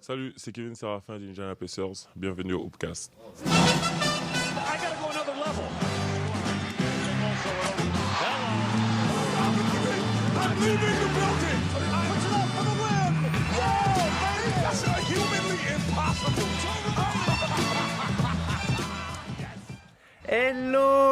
Salut, c'est Kevin Serafin d'Indiana Pacers. Bienvenue au Hoopcast.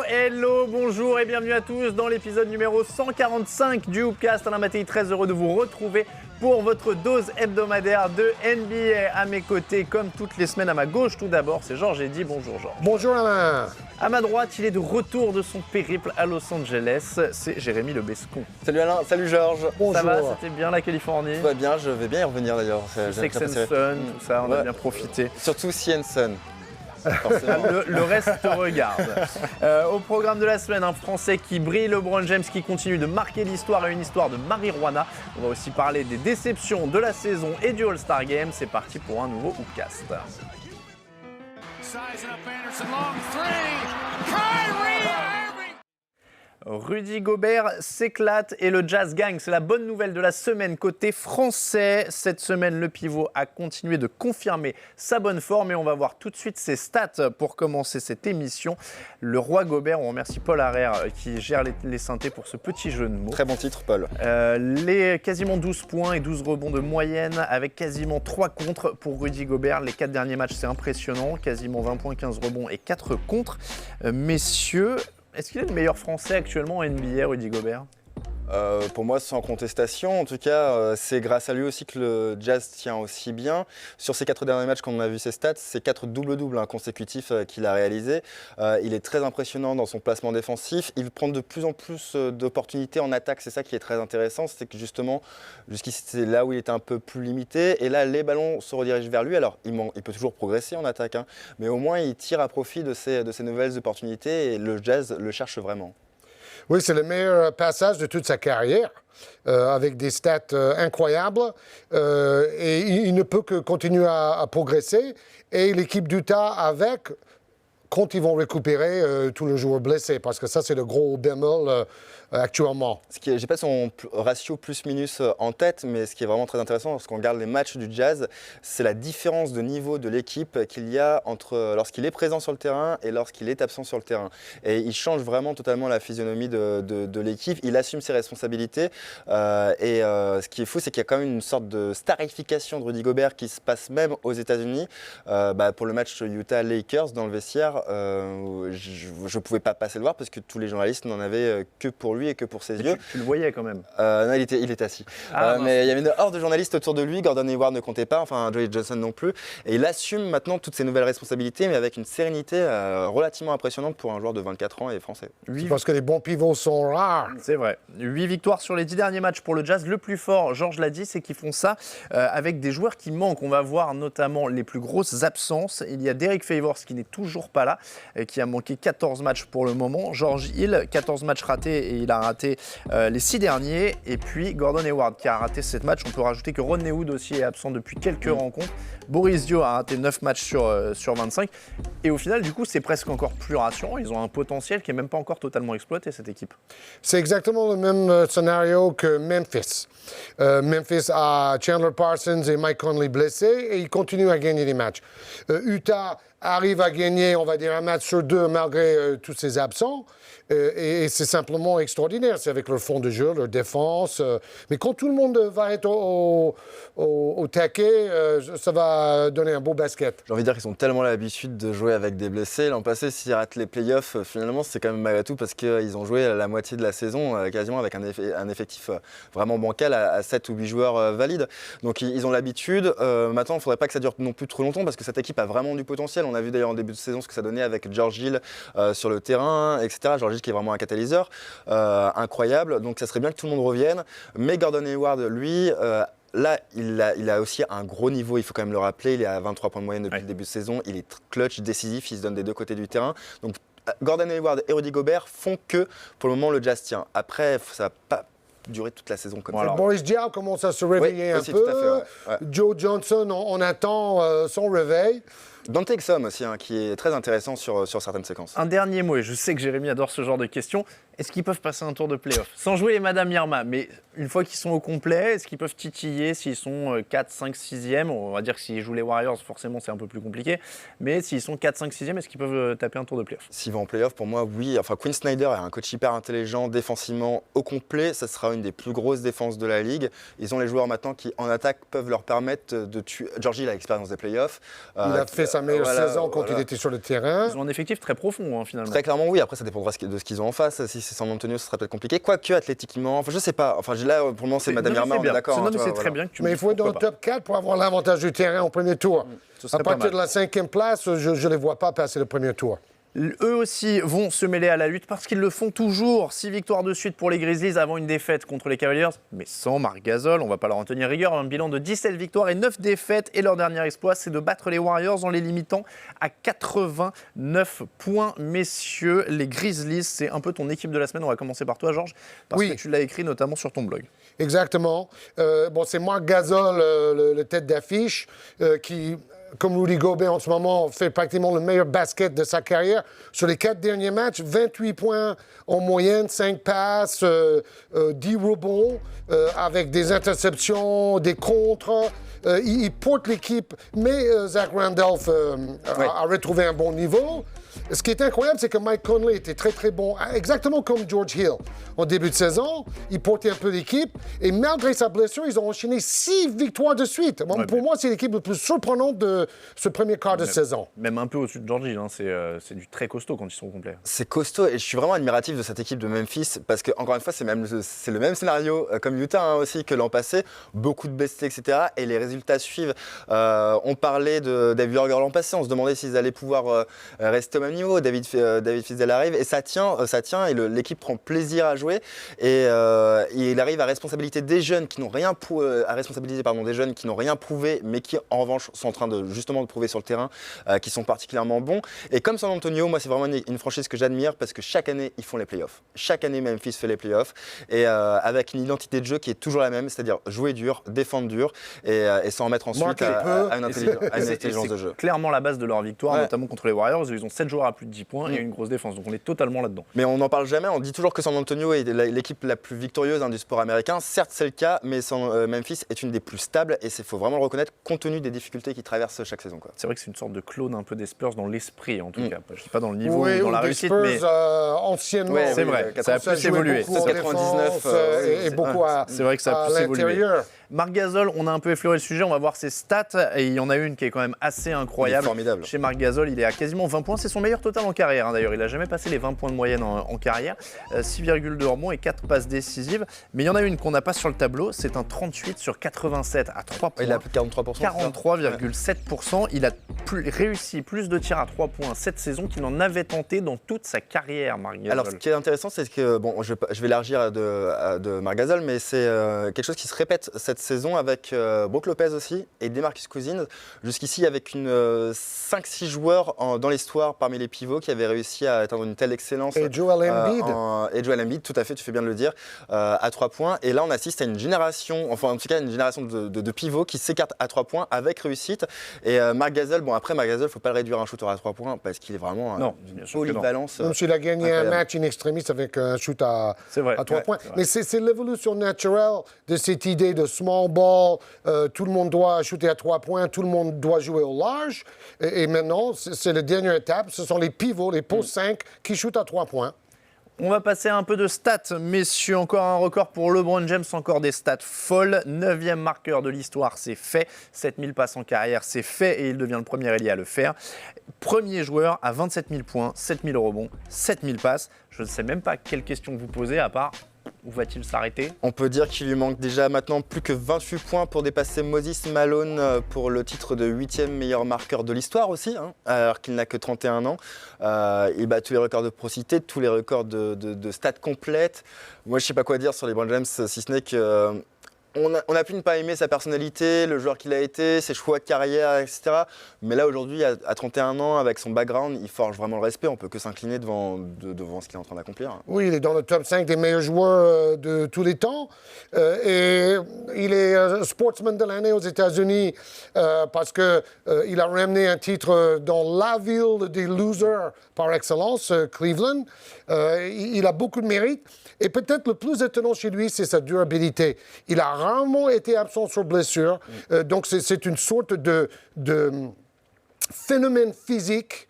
Hello, bonjour et bienvenue à tous dans l'épisode numéro 145 du Hoopcast. Alain Mattei, très heureux de vous retrouver pour votre dose hebdomadaire de NBA. À mes côtés, comme toutes les semaines, à ma gauche tout d'abord, c'est Georges Eddy. Bonjour Georges. Bonjour Alain. À ma droite, il est de retour de son périple à Los Angeles, c'est Jérémy Lebescon. Salut Alain, salut Georges. Bonjour. Ça va, c'était bien la Californie? Tout va bien, je vais bien y revenir d'ailleurs. Sex and Sun, tout ça, on a bien profité. Surtout Sea and Sun. Le reste te regarde. Au programme de la semaine, un Français qui brille, LeBron James qui continue de marquer l'histoire et une histoire de marijuana. On va aussi parler des déceptions de la saison et du All-Star Game. C'est parti pour un nouveau Hoopcast. Rudy Gobert s'éclate et le Jazz gagne. C'est la bonne nouvelle de la semaine côté français. Cette semaine, le pivot a continué de confirmer sa bonne forme et on va voir tout de suite ses stats pour commencer cette émission. Le roi Gobert, on remercie Paul Harrer qui gère les synthés pour ce petit jeu de mots. Très bon titre, Paul. Les quasiment 12 points et 12 rebonds de moyenne avec quasiment 3 contres pour Rudy Gobert. Les 4 derniers matchs, c'est impressionnant. Quasiment 20 points, 15 rebonds et 4 contres. Messieurs, est-ce qu'il est le meilleur Français actuellement en NBA, Rudy Gobert? Pour moi, sans contestation. En tout cas, c'est grâce à lui aussi que le Jazz tient aussi bien. Sur ces 4 derniers matchs, quand on a vu ses stats, c'est 4 double-doubles consécutifs qu'il a réalisés. Il est très impressionnant dans son placement défensif. Il prend de plus en plus d'opportunités en attaque. C'est ça qui est très intéressant. C'est que justement, jusqu'ici, c'est là où il était un peu plus limité. Et là, les ballons se redirigent vers lui. Alors, il peut toujours progresser en attaque, mais au moins, il tire à profit de ces nouvelles opportunités. Et le Jazz le cherche vraiment. Oui, c'est le meilleur passage de toute sa carrière, avec des stats incroyables. Et il ne peut que continuer à progresser. Et l'équipe d'Utah avec, quand ils vont récupérer tous les joueurs blessés, parce que ça, c'est le gros bémol actuellement. Je n'ai pas son ratio plus-minus en tête, mais ce qui est vraiment très intéressant lorsqu'on regarde les matchs du Jazz, c'est la différence de niveau de l'équipe qu'il y a entre lorsqu'il est présent sur le terrain et lorsqu'il est absent sur le terrain. Et il change vraiment totalement la physionomie de l'équipe, il assume ses responsabilités. Ce qui est fou, c'est qu'il y a quand même une sorte de starification de Rudy Gobert qui se passe même aux États-Unis. Pour le match Utah-Lakers dans le vestiaire, je ne pouvais pas passer le voir parce que tous les journalistes n'en avaient que pour lui et que pour ses yeux. Tu le voyais quand même? Non, il était assis. Mais il y avait une horde de journalistes autour de lui. Gordon Hayward ne comptait pas, enfin Joey Johnson non plus. Et il assume maintenant toutes ces nouvelles responsabilités, mais avec une sérénité relativement impressionnante pour un joueur de 24 ans et français. C'est parce que les bons pivots sont rares. C'est vrai. 8 victoires sur les 10 derniers matchs pour le Jazz. Le plus fort, Georges l'a dit, c'est qu'ils font ça avec des joueurs qui manquent. On va voir notamment les plus grosses absences. Il y a Derek Favors qui n'est toujours pas là, qui a manqué 14 matchs pour le moment. George Hill, 14 matchs ratés et il a raté les 6 derniers. Et puis Gordon Hayward qui a raté 7 matchs. On peut rajouter que Rodney Hood aussi est absent depuis quelques rencontres. Boris Dio a raté 9 matchs sur 25. Et au final, du coup, c'est presque encore plus rassurant. Ils ont un potentiel qui n'est même pas encore totalement exploité, cette équipe. C'est exactement le même scénario que Memphis. Memphis a Chandler Parsons et Mike Conley blessés et ils continuent à gagner des matchs. Utah arrive à gagner, on va dire, un match sur 2 malgré tous ces absents. Et c'est simplement extraordinaire. C'est avec leur fond de jeu, leur défense. Mais quand tout le monde va être au taquet, ça va donner un beau basket. J'ai envie de dire qu'ils ont tellement l'habitude de jouer avec des blessés. L'an passé, s'ils ratent les playoffs, finalement, c'est quand même malgré tout parce qu'ils ont joué la moitié de la saison quasiment avec un effectif vraiment bancal à 7 ou 8 joueurs valides. Donc ils ont l'habitude. Maintenant, il ne faudrait pas que ça dure non plus trop longtemps parce que cette équipe a vraiment du potentiel. On a vu d'ailleurs en début de saison ce que ça donnait avec George Hill sur le terrain, etc. George Hill qui est vraiment un catalyseur incroyable. Donc ça serait bien que tout le monde revienne. Mais Gordon Hayward, lui, là, il a aussi un gros niveau, il faut quand même le rappeler. Il est à 23 points de moyenne depuis le début de saison. Il est clutch, décisif, il se donne des deux côtés du terrain. Donc Gordon Hayward et Rudy Gobert font que, pour le moment, le Jazz tient. Après, ça va pas durer toute la saison comme ça. Boris Diaw commence à se réveiller un peu. Tout à fait, ouais. Joe Johnson, on attend son réveil. Dante Exum aussi, hein, qui est très intéressant sur certaines séquences. Un dernier mot, et je sais que Jérémy adore ce genre de questions. Est-ce qu'ils peuvent passer un tour de play-off? Sans jouer les Madame Irma, mais une fois qu'ils sont au complet, est-ce qu'ils peuvent titiller s'ils sont 4, 5, 6e? On va dire que s'ils jouent les Warriors, forcément c'est un peu plus compliqué. Mais s'ils sont 4, 5, 6e, est-ce qu'ils peuvent taper un tour de play-off? S'ils vont en play-off, pour moi, oui. Enfin, Quinn Snyder est un coach hyper intelligent, défensivement au complet. Ça sera une des plus grosses défenses de la ligue. Ils ont les joueurs maintenant qui, en attaque, peuvent leur permettre de tuer. Georgie a l'expérience des play-offs. Il a fait sa meilleure saison quand il était sur le terrain. Ils ont un effectif très profond, hein, finalement. Très clairement, oui. Après, ça dépendra de ce qu'ils ont en face. Si c'est San Antonio, ce sera peut-être compliqué. Quoique, athlétiquement, enfin, je sais pas. Enfin, là, pour le moment, c'est Madame Irma, on est d'accord. Non, mais c'est très bien que tu me Mais il dises faut être dans le pourquoi top 4 pour avoir l'avantage du terrain au premier tour. Ce À serait pas partir mal. de la 5e place, je ne les vois pas passer le premier tour. Eux aussi vont se mêler à la lutte parce qu'ils le font toujours. 6 victoires de suite pour les Grizzlies avant une défaite contre les Cavaliers, mais sans Marc Gasol. On ne va pas leur en tenir rigueur. Un bilan de 17 victoires et 9 défaites. Et leur dernier exploit, c'est de battre les Warriors en les limitant à 89 points. Messieurs, les Grizzlies, c'est un peu ton équipe de la semaine. On va commencer par toi, Georges, parce Oui. que tu l'as écrit notamment sur ton blog. Exactement. C'est Marc Gasol, le tête d'affiche, qui, comme Rudy Gobert en ce moment, fait pratiquement le meilleur basket de sa carrière. Sur les 4 derniers matchs, 28 points en moyenne, 5 passes, 10 rebonds, avec des interceptions, des contres. Il porte l'équipe, mais Zach Randolph a retrouvé un bon niveau. Ce qui est incroyable, c'est que Mike Conley était très, très bon, exactement comme George Hill. En début de saison, il portait un peu l'équipe. Et malgré sa blessure, ils ont enchaîné 6 victoires de suite. Bon, pour moi, c'est l'équipe la plus surprenante de ce premier quart de saison. Même un peu au-dessus de Georgie. Hein. C'est du très costaud quand ils sont complets. C'est costaud et je suis vraiment admiratif de cette équipe de Memphis parce que, encore une fois, c'est le même scénario comme Utah hein, aussi que l'an passé. Beaucoup de blessés, etc. Et les résultats suivent. On parlait de David Orger l'an passé, on se demandait s'ils allaient pouvoir rester au même niveau. David Fizdale arrive et ça tient et l'équipe prend plaisir à jouer et il arrive à responsabiliser des jeunes qui n'ont rien prouvé mais qui en revanche sont en train de justement de prouver sur le terrain qui sont particulièrement bons et comme San Antonio, moi c'est vraiment une franchise que j'admire parce que chaque année ils font les playoffs. Chaque année Memphis fait les playoffs et avec une identité de jeu qui est toujours la même, c'est-à-dire jouer dur, défendre dur et s'en remettre ensuite à une intelligence de jeu. Clairement la base de leur victoire, Ouais. notamment contre les Warriors. Ils ont 7 joueurs à plus de 10 points et une grosse défense. Donc on est totalement là-dedans. Mais on n'en parle jamais, on dit toujours que San Antonio est l'équipe la plus victorieuse du sport américain. Certes, c'est le cas, mais Memphis est une des plus stables et il faut vraiment le reconnaître compte tenu des difficultés qu'ils traversent chaque saison. Quoi. C'est vrai que c'est une sorte de clone un peu des Spurs dans l'esprit, en tout cas. Je ne dis pas dans le niveau Oui, ou dans la ou des réussite, Spurs, mais anciennement. Ouais, c'est vrai, ça a plus évolué. Beaucoup en 99, défense, et beaucoup c'est vrai que ça a à plus évolué. l'intérieur. Marc Gasol, on a un peu effleuré le sujet, on va voir ses stats. Et il y en a une qui est quand même assez incroyable. Il est formidable. Chez Marc Gasol, il est à quasiment 20 points. C'est son meilleur total en carrière, hein, d'ailleurs. Il n'a jamais passé les 20 points de moyenne en carrière. 6,2 rebonds et 4 passes décisives. Mais il y en a une qu'on n'a pas sur le tableau. C'est un 38 sur 87 à 3 points. Il a plus de 43%. 43,7%. Il a réussi plus de tirs à 3 points cette saison qu'il n'en avait tenté dans toute sa carrière, Marc Gasol. Alors, ce qui est intéressant, c'est que, bon, je vais élargir de Marc Gasol, mais c'est quelque chose qui se répète cette saison avec Brook Lopez aussi et DeMarcus Cousins. Jusqu'ici, avec 5-6 joueurs dans l'histoire parmi les pivots qui avaient réussi à atteindre une telle excellence. Et Joel Embiid. Et Joel Embiid, tout à fait, tu fais bien de le dire, à 3 points. Et là, on assiste à une génération, enfin en tout cas une génération de pivots qui s'écartent à 3 points avec réussite. Et Marc Gasol, bon après Marc Gasol, il ne faut pas le réduire à un shooter à 3 points parce qu'il est vraiment une polyvalence. Même s'il a gagné un match in extremis avec un shoot à 3 points. Mais c'est l'évolution naturelle de cette idée de small ball. Tout le monde doit shooter à 3 points, tout le monde doit jouer au large. Et maintenant, c'est la dernière étape. Ce sont les pivots, les postes 5 qui shootent à 3 points. On va passer un peu de stats, messieurs. Encore un record pour LeBron James, encore des stats folles. 9e marqueur de l'histoire, c'est fait. 7000 passes en carrière, c'est fait. Et il devient le premier ailier à le faire. Premier joueur à 27 000 points, 7000 rebonds, 7000 passes. Je ne sais même pas quelle question vous posez, à part où va-t-il s'arrêter? On peut dire qu'il lui manque déjà maintenant plus que 28 points pour dépasser Moses Malone pour le titre de 8e meilleur marqueur de l'histoire aussi, hein, alors qu'il n'a que 31 ans. Il bat tous les records de procité, tous les records de stats complètes. Moi, je ne sais pas quoi dire sur LeBron James, si ce n'est que on a pu ne pas aimer sa personnalité, le joueur qu'il a été, ses choix de carrière, etc. Mais là, aujourd'hui, à 31 ans, avec son background, il forge vraiment le respect. On ne peut que s'incliner devant ce qu'il est en train d'accomplir. Oui, il est dans le top 5 des meilleurs joueurs de tous les temps. Et il est sportsman de l'année aux États-Unis parce qu'il a ramené un titre dans la ville des losers par excellence, Cleveland. Il a beaucoup de mérite. Et peut-être le plus étonnant chez lui, c'est sa durabilité. Il a rarement été absent sur blessure. Donc, c'est une sorte de phénomène physique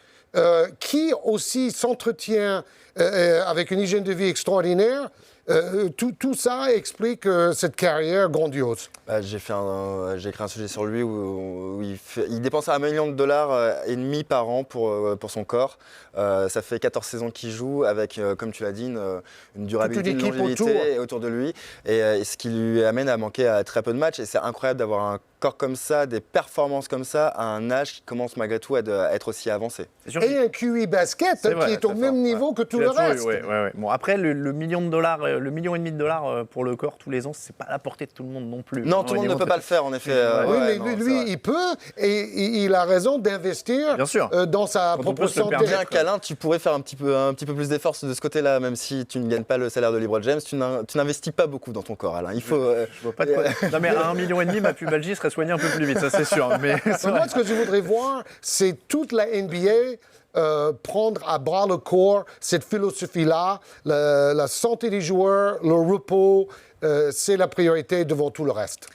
qui aussi s'entretient avec une hygiène de vie extraordinaire. Tout ça explique cette carrière grandiose. J'ai écrit un sujet sur lui où il dépense $1 million et demi par an pour son corps. Ça fait 14 saisons qu'il joue avec, comme tu l'as dit, une durabilité, une longévité autour de lui. Et ce qui lui amène à manquer à très peu de matchs. Et c'est incroyable d'avoir un corps comme ça, des performances comme ça, à un âge qui commence malgré tout à être aussi avancé. Et un QI basket qui est au même niveau que tout le reste. Ouais. Bon, après, le $1 million, le $1,5 million pour le corps tous les ans, c'est pas à la portée de tout le monde non plus. Non, tout le monde ne peut pas le faire, en effet. Oui, mais lui, il peut, et il a raison d'investir dans sa propre santé. Bien câlin, tu pourrais faire un petit peu plus d'efforts de ce côté-là, même si tu ne gagnes pas le salaire de LeBron James, tu n'investis pas beaucoup dans ton corps, Alain. Il faut. Je vois pas de quoi. Non, mais à $1,5 million, ma pubalgie serait soignée un peu plus vite, ça c'est sûr. Mais moi, ce que je voudrais voir, c'est toute la NBA prendre à bras le corps cette philosophie-là, la santé des joueurs, le repos, c'est la priorité devant tout le reste.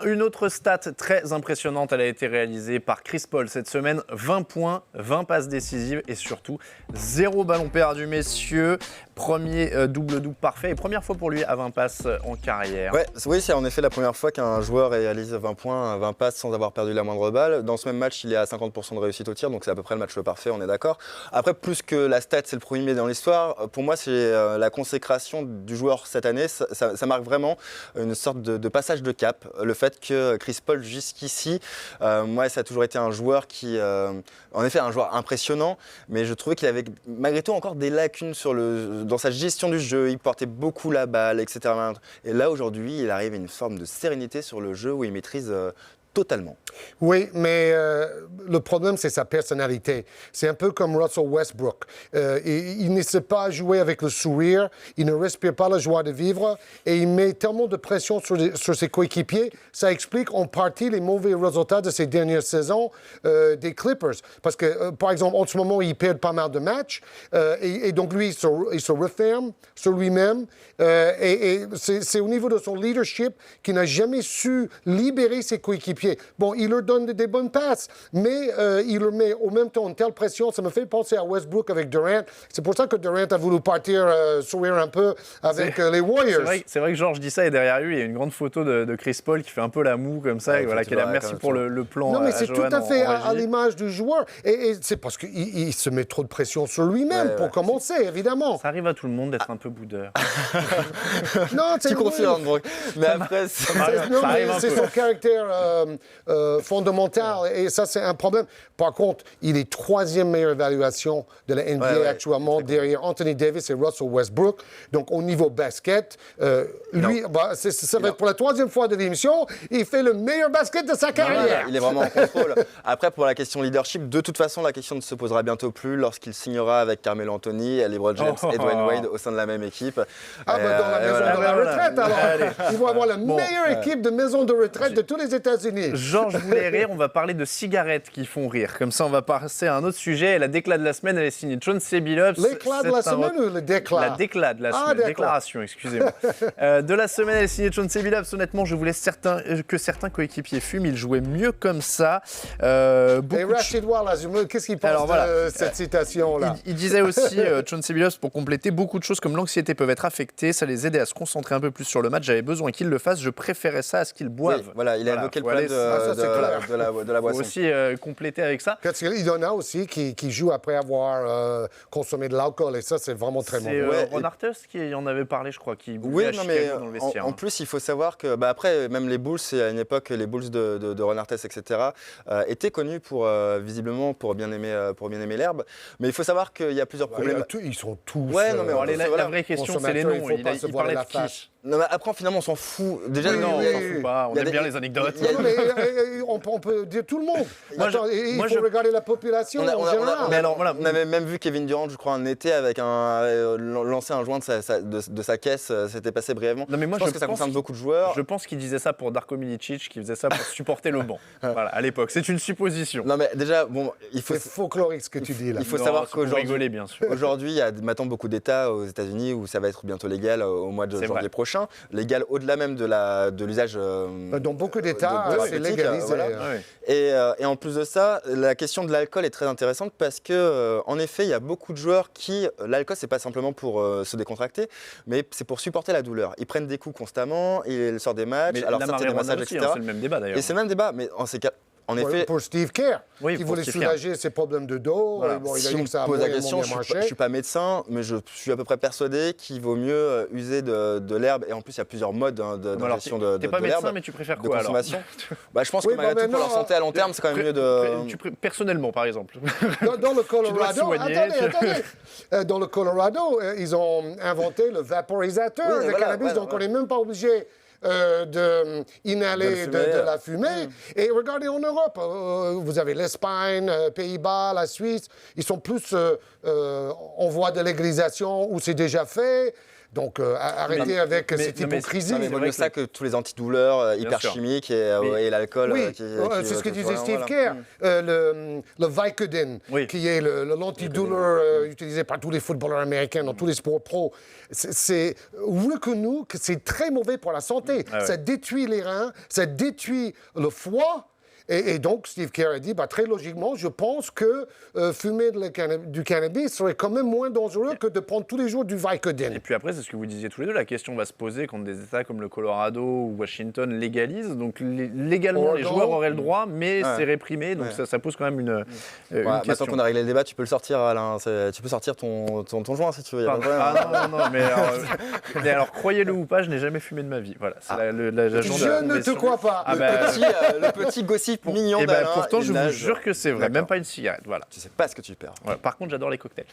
Une autre stat très impressionnante, elle a été réalisée par Chris Paul cette semaine. 20 points, 20 passes décisives et surtout 0 ballon perdu, messieurs. Premier double-double parfait et première fois pour lui à 20 passes en carrière. Oui, c'est en effet la première fois qu'un joueur réalise 20 points, 20 passes sans avoir perdu la moindre balle. Dans ce même match, il est à 50% de réussite au tir, donc c'est à peu près le match parfait, on est d'accord. Après, plus que la stat, c'est le premier dans l'histoire. Pour moi, c'est la consécration du joueur cette année. Ça marque vraiment une sorte de passage de cap. Le fait que Chris Paul, jusqu'ici, moi, ça a toujours été un joueur qui, en effet, un joueur impressionnant, mais je trouvais qu'il avait malgré tout encore des lacunes dans sa gestion du jeu. Il portait beaucoup la balle, etc. Et là, aujourd'hui, il arrive à une forme de sérénité sur le jeu où il maîtrise totalement. Oui, mais le problème, c'est sa personnalité. C'est un peu comme Russell Westbrook. Il ne sait pas jouer avec le sourire, il ne respire pas la joie de vivre et il met tellement de pression sur ses coéquipiers. Ça explique en partie les mauvais résultats de ces dernières saisons des Clippers. Parce que, par exemple, en ce moment, ils perdent pas mal de matchs et donc lui, il se referme sur lui-même. Et c'est au niveau de son leadership qu'il n'a jamais su libérer ses coéquipiers. Bon, il leur donne des bonnes passes, mais il leur met au même temps une telle pression. Ça me fait penser à Westbrook avec Durant. C'est pour ça que Durant a voulu partir sourire un peu avec les Warriors. C'est vrai que Georges dit ça et derrière lui, il y a une grande photo de Chris Paul qui fait un peu la moue comme ça. Et voilà, qui a l'air merci pour le plan. Non, mais c'est tout à fait à l'image du joueur. Et c'est parce qu'il se met trop de pression sur lui-même pour commencer, évidemment. Ça arrive à tout le monde d'être un peu boudeur. Non, tu confirmes, Brooke. Mais après, c'est son caractère fondamental et ça, c'est un problème. Par contre, il est 3e meilleure évaluation de la NBA actuellement derrière Anthony Davis et Russell Westbrook. Donc, au niveau basket, lui, ça va être pour la 3e fois de l'émission, il fait le meilleur basket de sa carrière. Il est vraiment en contrôle. Après, pour la question leadership, de toute façon, la question ne se posera bientôt plus lorsqu'il signera avec Carmelo Anthony, LeBron James et Dwayne Wade au sein de la même équipe. Dans la maison de la retraite, alors. Ils vont avoir la meilleure équipe de maison de retraite de tous les États-Unis. Georges voulait rire, on va parler de cigarettes qui font rire. Comme ça, on va passer à un autre sujet. Et la déclat de la semaine, elle est signée Chauncey Billups. L'éclat de la semaine ou le déclat? La déclat de la semaine. Déclaration, excusez-moi. De la semaine, elle est signée Chauncey Billups. Honnêtement, je voulais que certains coéquipiers fument. Ils jouaient mieux comme ça. Et Rachid Wallace, qu'est-ce qu'il pense de cette citation-là? Il disait aussi, Chauncey Billups, pour compléter, beaucoup de choses comme l'anxiété peuvent être affectées. Ça les aidait à se concentrer un peu plus sur le match. J'avais besoin qu'ils le fassent. Je préférais ça à ce qu'ils boivent. Oui, voilà, il a évoqué le problème de la boisson. Il faut aussi compléter avec ça. Parce qu'il y en a aussi qui jouent après avoir consommé de l'alcool et ça, c'est vraiment très mauvais. C'est Ron Artest qui en avait parlé, je crois, qui buvait à Chicago dans le vestiaire. En plus, il faut savoir que, après, même les Bulls, à une époque, les Bulls de Ron Artest, etc., étaient connus visiblement pour bien aimer l'herbe. Mais il faut savoir qu'il y a plusieurs problèmes. Ils sont tous... Ouais, non, mais la vraie question, c'est les noms. Il parlait de qui? Non, mais après, finalement, on s'en fout. Déjà, Oui, Non, oui, on s'en fout pas, on il y a aime des- bien les anecdotes. il y a- Non, mais, on peut dire tout le monde. Moi, Attends, je- il moi, faut je- regarder la population en général. Mais alors, voilà. On avait même vu Kevin Durant, je crois, un été avec lancer un joint de sa caisse. C'était passé brièvement. Non, mais moi, je pense que ça concerne beaucoup de joueurs. Je pense qu'il disait ça pour Darko Milicic, qui faisait ça pour supporter le banc. Voilà, à l'époque. C'est une supposition. Non, mais déjà, bon, C'est folklorique ce que tu dis là. il faut Non, savoir c'est pour qu'aujourd'hui, rigoler, bien sûr. aujourd'hui, il y a maintenant beaucoup d'États aux États-Unis où ça va être bientôt légal au mois de C'est janvier vrai. prochain. Légal au-delà même de l'usage. Dans beaucoup d'États, de c'est synthétique, légalisé. voilà. Ouais. Et en plus de ça, la question de l'alcool est très intéressante parce que, en effet, il y a beaucoup de joueurs qui, l'alcool, c'est pas simplement pour se décontracter, mais c'est pour supporter la douleur. Ils prennent des coups constamment, ils sortent des matchs, Mais alors la certes, il y a des marijuana massages, aussi, etc. hein, c'est le même débat d'ailleurs. Et c'est le même débat, mais en ces cas, en effet, Pour Steve Kerr, Oui, qui pour voulait Steve Kerr. soulager ses problèmes de dos. Voilà. Bon, il a si dit on que ça a me pose la moyennement question, bien je marché. suis pas médecin, mais je suis à peu près persuadé qu'il vaut mieux user de l'herbe. Et en plus, il y a plusieurs modes Alors, d'ingestion de t'es pas l'herbe, médecin, mais tu préfères de quoi alors consommation. Bah, je pense Oui, que malgré bah, tout, pour leur maintenant, santé à long terme, c'est quand même mieux de. Personnellement, par exemple. Dans le Colorado, soigner, attendez. Dans le Colorado, ils ont inventé le vaporisateur Oui, de voilà, cannabis, voilà, donc on n'est même pas obligé d'inhaler De le fumer, de la fumée. Et regardez en Europe, vous avez l'Espagne, Pays-Bas, la Suisse, ils sont plus en voie de légalisation où c'est déjà fait. Donc arrêtez avec cette non, mais- hypocrisie. Non, mais C'est vaut vrai mieux ça que tous les antidouleurs hyper sûr. chimiques et l'alcool. Oui, qui- c'est ce que disait voilà, Steve voilà. Kerr. Le Vicodin, Oui. qui est l'antidouleur utilisé par tous les footballeurs américains dans tous les sports pro, c'est reconnu que c'est très mauvais pour la santé. Ah ouais. Ça détruit les reins, ça détruit le foie. Et donc, Steve Kerr a dit, très logiquement, je pense que fumer du cannabis serait quand même moins dangereux que de prendre tous les jours du Vicodin. Et puis après, c'est ce que vous disiez tous les deux, la question va se poser quand des États comme le Colorado ou Washington légalisent. Donc légalement, les Oregon. joueurs auraient le droit, mais Ouais. c'est réprimé. Donc Ouais. ça pose quand même une Maintenant question. qu'on a réglé le débat, tu peux le sortir, Alain. Tu peux sortir ton joint si tu veux. Y a pas de problème. Ah non, mais alors croyez-le ou pas, je n'ai jamais fumé de ma vie. Voilà, c'est l'agent de la Je ne te confession. crois pas. Ah bah, Le petit gossip mignon et ben, d'Alain. pourtant, je il vous nage. jure que c'est vrai, D'accord. même pas une cigarette. Voilà. Tu sais pas ce que tu perds. Voilà. Par contre, j'adore les cocktails.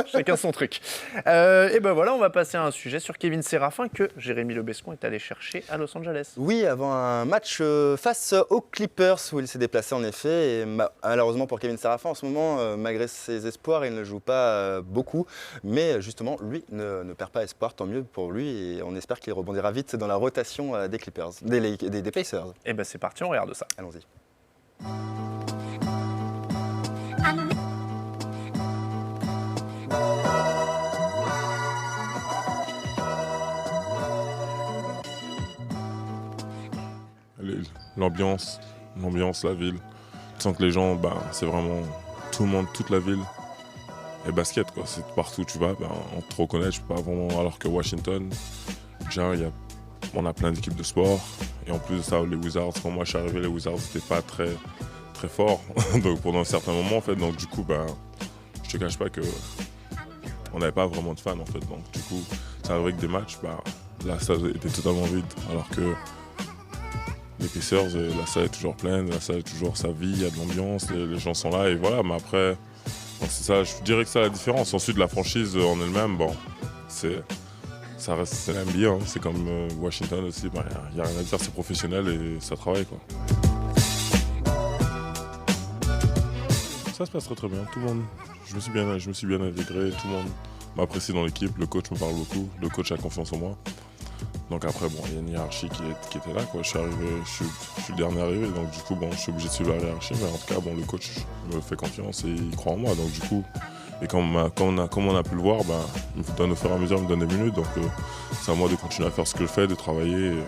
Chacun son truc. Et ben voilà, on va passer à un sujet sur Kevin Séraphin que Jérémy Lebescon est allé chercher à Los Angeles. Oui, avant un match face aux Clippers où il s'est déplacé en effet. Et malheureusement pour Kevin Séraphin, en ce moment, malgré ses espoirs, il ne joue pas beaucoup. Mais justement, lui ne perd pas espoir, tant mieux pour lui. Et on espère qu'il rebondira vite dans la rotation des Clippers, des Pacers. Et ben c'est parti, on regarde ça. Allons-y. L'ambiance, la ville. Tu sens que les gens, c'est vraiment tout le monde, toute la ville. Et basket, quoi. C'est partout où tu vas, on te reconnaît, je peux pas vraiment. Alors que Washington, déjà, on a plein d'équipes de sport. Et en plus de ça, les Wizards, quand moi je suis arrivé, les Wizards n'étaient pas très, très forts. Donc pendant un certain moment, en fait. Donc du coup, je te cache pas que on n'avait pas vraiment de fans, en fait. Donc du coup, ça arrivait que des matchs, la salle était totalement vide. Alors que les Pacers, la salle est toujours pleine, la salle est toujours sa vie, il y a de l'ambiance, les gens sont là et voilà. Mais après, c'est ça, je dirais que c'est la différence. Ensuite, la franchise en elle-même, ça reste, c'est la NBA, hein. C'est comme Washington aussi, il n'y a rien à dire, c'est professionnel et ça travaille, quoi. Ça se passe très très bien, tout le monde, je me suis bien intégré, tout le monde m'apprécie dans l'équipe, le coach me parle beaucoup, le coach a confiance en moi. Donc après, il y a une hiérarchie qui était là, quoi. Je suis le dernier arrivé, donc du coup, je suis obligé de suivre la hiérarchie, mais en tout cas, le coach me fait confiance et il croit en moi, donc du coup, et comme on a pu le voir, il me donne au fur et à mesure, il me donne des minutes, donc c'est à moi de continuer à faire ce que je fais, de travailler, et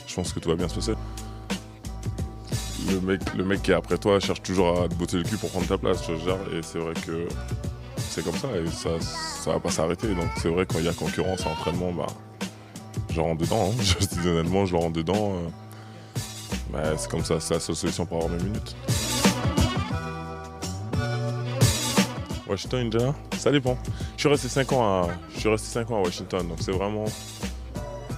je pense que tout va bien se passer. Le mec qui est après toi cherche toujours à te botter le cul pour prendre ta place, tu vois, et c'est vrai que c'est comme ça, et ça va pas s'arrêter, donc c'est vrai quand il y a concurrence à l'entraînement, je rentre dedans, hein. Je dis honnêtement, je le rentre dedans. C'est comme ça, c'est la seule solution pour avoir mes minutes. Washington, Indiana, ça dépend. Je suis resté 5 ans à Washington, donc c'est vraiment...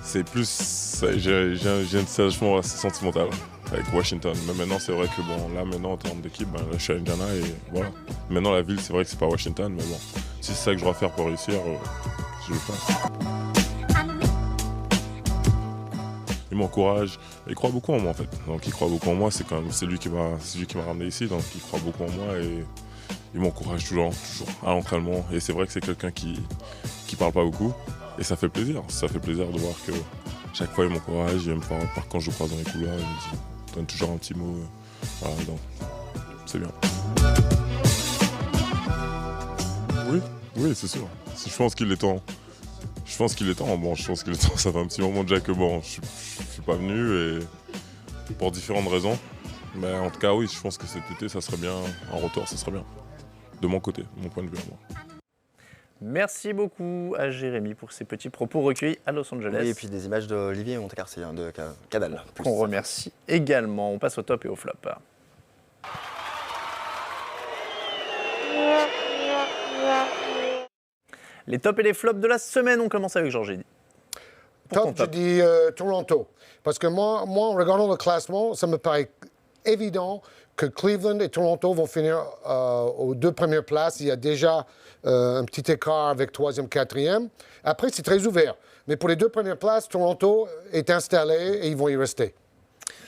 C'est plus... J'ai une attachement assez sentimental avec Washington. Mais maintenant, c'est vrai que maintenant, en termes d'équipe, là, je suis à Indiana et voilà. Maintenant, la ville, c'est vrai que c'est pas Washington, mais bon. Si c'est ça que je dois faire pour réussir, je le fais. il m'encourage. Il croit beaucoup en moi en fait. Donc il croit beaucoup en moi, c'est lui qui m'a ramené ici, donc il croit beaucoup en moi et il m'encourage toujours à l'entraînement. Et c'est vrai que c'est quelqu'un qui parle pas beaucoup et ça fait plaisir. Ça fait plaisir de voir que chaque fois il m'encourage, il me parle quand je le croise dans les couloirs, il me donne toujours un petit mot. Voilà, donc c'est bien. Oui, c'est sûr. Je pense qu'il est temps. Bon, je pense qu'il est temps. Ça fait un petit moment déjà que bon, je suis pas venu et pour différentes raisons. Mais en tout cas, oui, je pense que cet été, ça serait bien. En retour, ça serait bien. De mon côté, mon point de vue à moi. Merci beaucoup à Jérémy pour ces petits propos recueillis à Los Angeles. Oui, et puis des images d'Olivier Montecarci, de Cadal. Qu'on remercie également. On passe au top et au flop. Les tops et les flops de la semaine, on commence avec Georges Eddy. Top, je dis Toronto. Parce que moi, en regardant le classement, ça me paraît évident que Cleveland et Toronto vont finir aux 2 premières places. Il y a déjà un petit écart avec 3e, 4e. Après, c'est très ouvert. Mais pour les 2 premières places, Toronto est installé et ils vont y rester.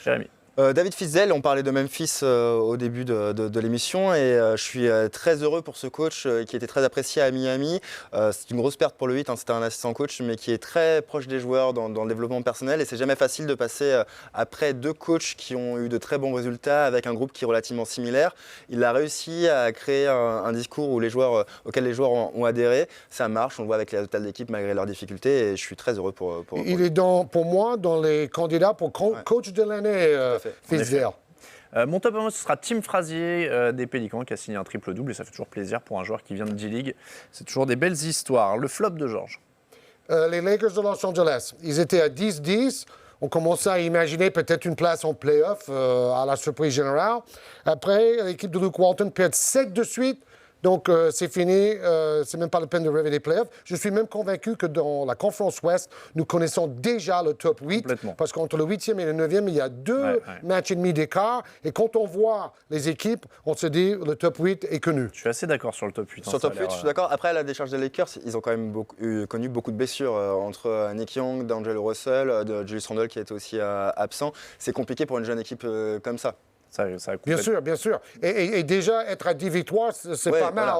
Jérémy. David Fizdale, on parlait de Memphis au début de l'émission et je suis très heureux pour ce coach qui était très apprécié à Miami. C'est une grosse perte pour le 8, c'était un assistant coach mais qui est très proche des joueurs dans le développement personnel et c'est jamais facile de passer après 2 coachs qui ont eu de très bons résultats avec un groupe qui est relativement similaire. Il a réussi à créer un discours auquel les joueurs ont adhéré. Ça marche, on le voit avec les résultats de l'équipe malgré leurs difficultés et je suis très heureux pour Il est pour moi dans les candidats pour coach de l'année. Mon top à moi, ce sera Tim Frazier des Pélicans qui a signé un triple-double et ça fait toujours plaisir pour un joueur qui vient de D-League. C'est toujours des belles histoires. Le flop de Georges. Les Lakers de Los Angeles, ils étaient à 10-10. On commençait à imaginer peut-être une place en play-off à la surprise générale. Après, l'équipe de Luke Walton perd 7 de suite. Donc, c'est fini. C'est même pas la peine de rêver des playoffs. Je suis même convaincu que dans la conférence Ouest, nous connaissons déjà le top 8. Parce qu'entre le 8e et le 9e, il y a 2 matchs et demi d'écart. Et quand on voit les équipes, on se dit le top 8 est connu. Je suis assez d'accord sur le top 8. Sur le top 8, je suis d'accord. Après, à la décharge des Lakers, ils ont quand même connu beaucoup de blessures entre Nick Young, D'Angelo Russell, de Julius Randle qui était aussi absent. C'est compliqué pour une jeune équipe comme ça. Bien sûr. Et déjà, être à 10 victoires, c'est pas mal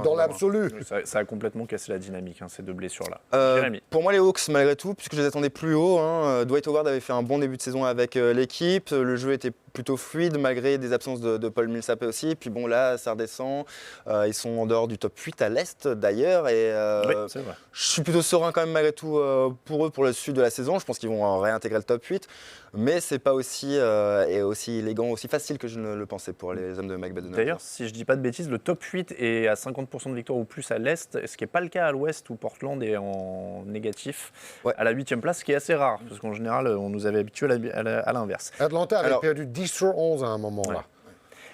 dans l'absolu. Ça a complètement cassé la dynamique, ces 2 blessures-là. Pour moi, les Hawks, malgré tout, puisque je les attendais plus haut, Dwight Howard avait fait un bon début de saison avec l'équipe. Le jeu était plutôt fluide, malgré des absences de Paul Millsap aussi. Et puis bon, là, ça redescend. Ils sont en dehors du top 8 à l'Est, d'ailleurs. Et c'est vrai. Je suis plutôt serein quand même, malgré tout, pour eux, pour le sud de la saison. Je pense qu'ils vont réintégrer le top 8. Mais c'est pas aussi élégant, aussi facile que je ne le pensais pour les hommes de Mike Budenholzer. D'ailleurs, si je dis pas de bêtises, le top 8 est à 50% de victoire ou plus à l'Est, ce qui n'est pas le cas à l'Ouest où Portland est en négatif à la 8e place, ce qui est assez rare, parce qu'en général, on nous avait habitués à l'inverse. Atlanta avait perdu 10 sur 11 à un moment là.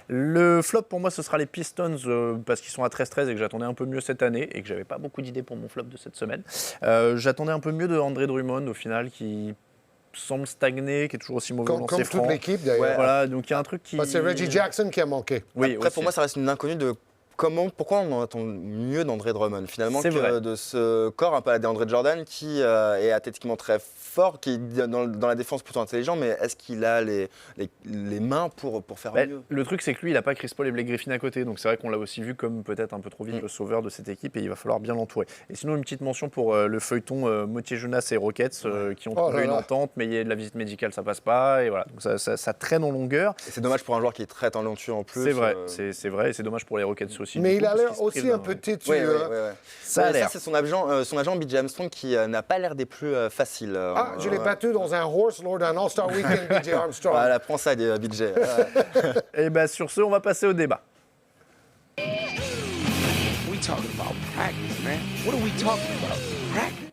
Le flop pour moi ce sera les Pistons parce qu'ils sont à 13-13 et que j'attendais un peu mieux cette année et que j'avais pas beaucoup d'idées pour mon flop de cette semaine. J'attendais un peu mieux de André Drummond au final qui semble stagner, qui est toujours aussi mauvais au lancer franc. Comme toute l'équipe d'ailleurs. Voilà, donc il y a un truc qui... c'est Reggie Jackson qui a manqué. Oui, après pour moi ça reste une inconnue de pourquoi on entend mieux d'André Drummond finalement que de ce corps un peu à la DeAndre Jordan qui est athlétiquement très fort, qui est dans la défense plutôt intelligent, mais est-ce qu'il a les mains pour faire mieux? Le truc c'est que lui il n'a pas Chris Paul et Blake Griffin à côté, donc c'est vrai qu'on l'a aussi vu comme peut-être un peu trop vite le sauveur de cette équipe et il va falloir bien l'entourer. Et sinon une petite mention pour le feuilleton Motier Jonas et Rockets qui ont trouvé une entente, mais il y a de la visite médicale ça passe pas et voilà, donc ça traîne en longueur. Et c'est dommage pour un joueur qui est très talentueux en plus. C'est vrai, c'est vrai et c'est dommage pour les Rockets aussi. Mais il a l'air aussi un peu têtu. Ça a l'air. C'est son agent BJ Armstrong qui n'a pas l'air des plus faciles. Je l'ai battu dans un horse lors d'un All-Star Weekend, BJ Armstrong. Voilà, prends ça, BJ. Et bien sur ce, on va passer au débat. We talking about practice, man. What are we talking about? Practice.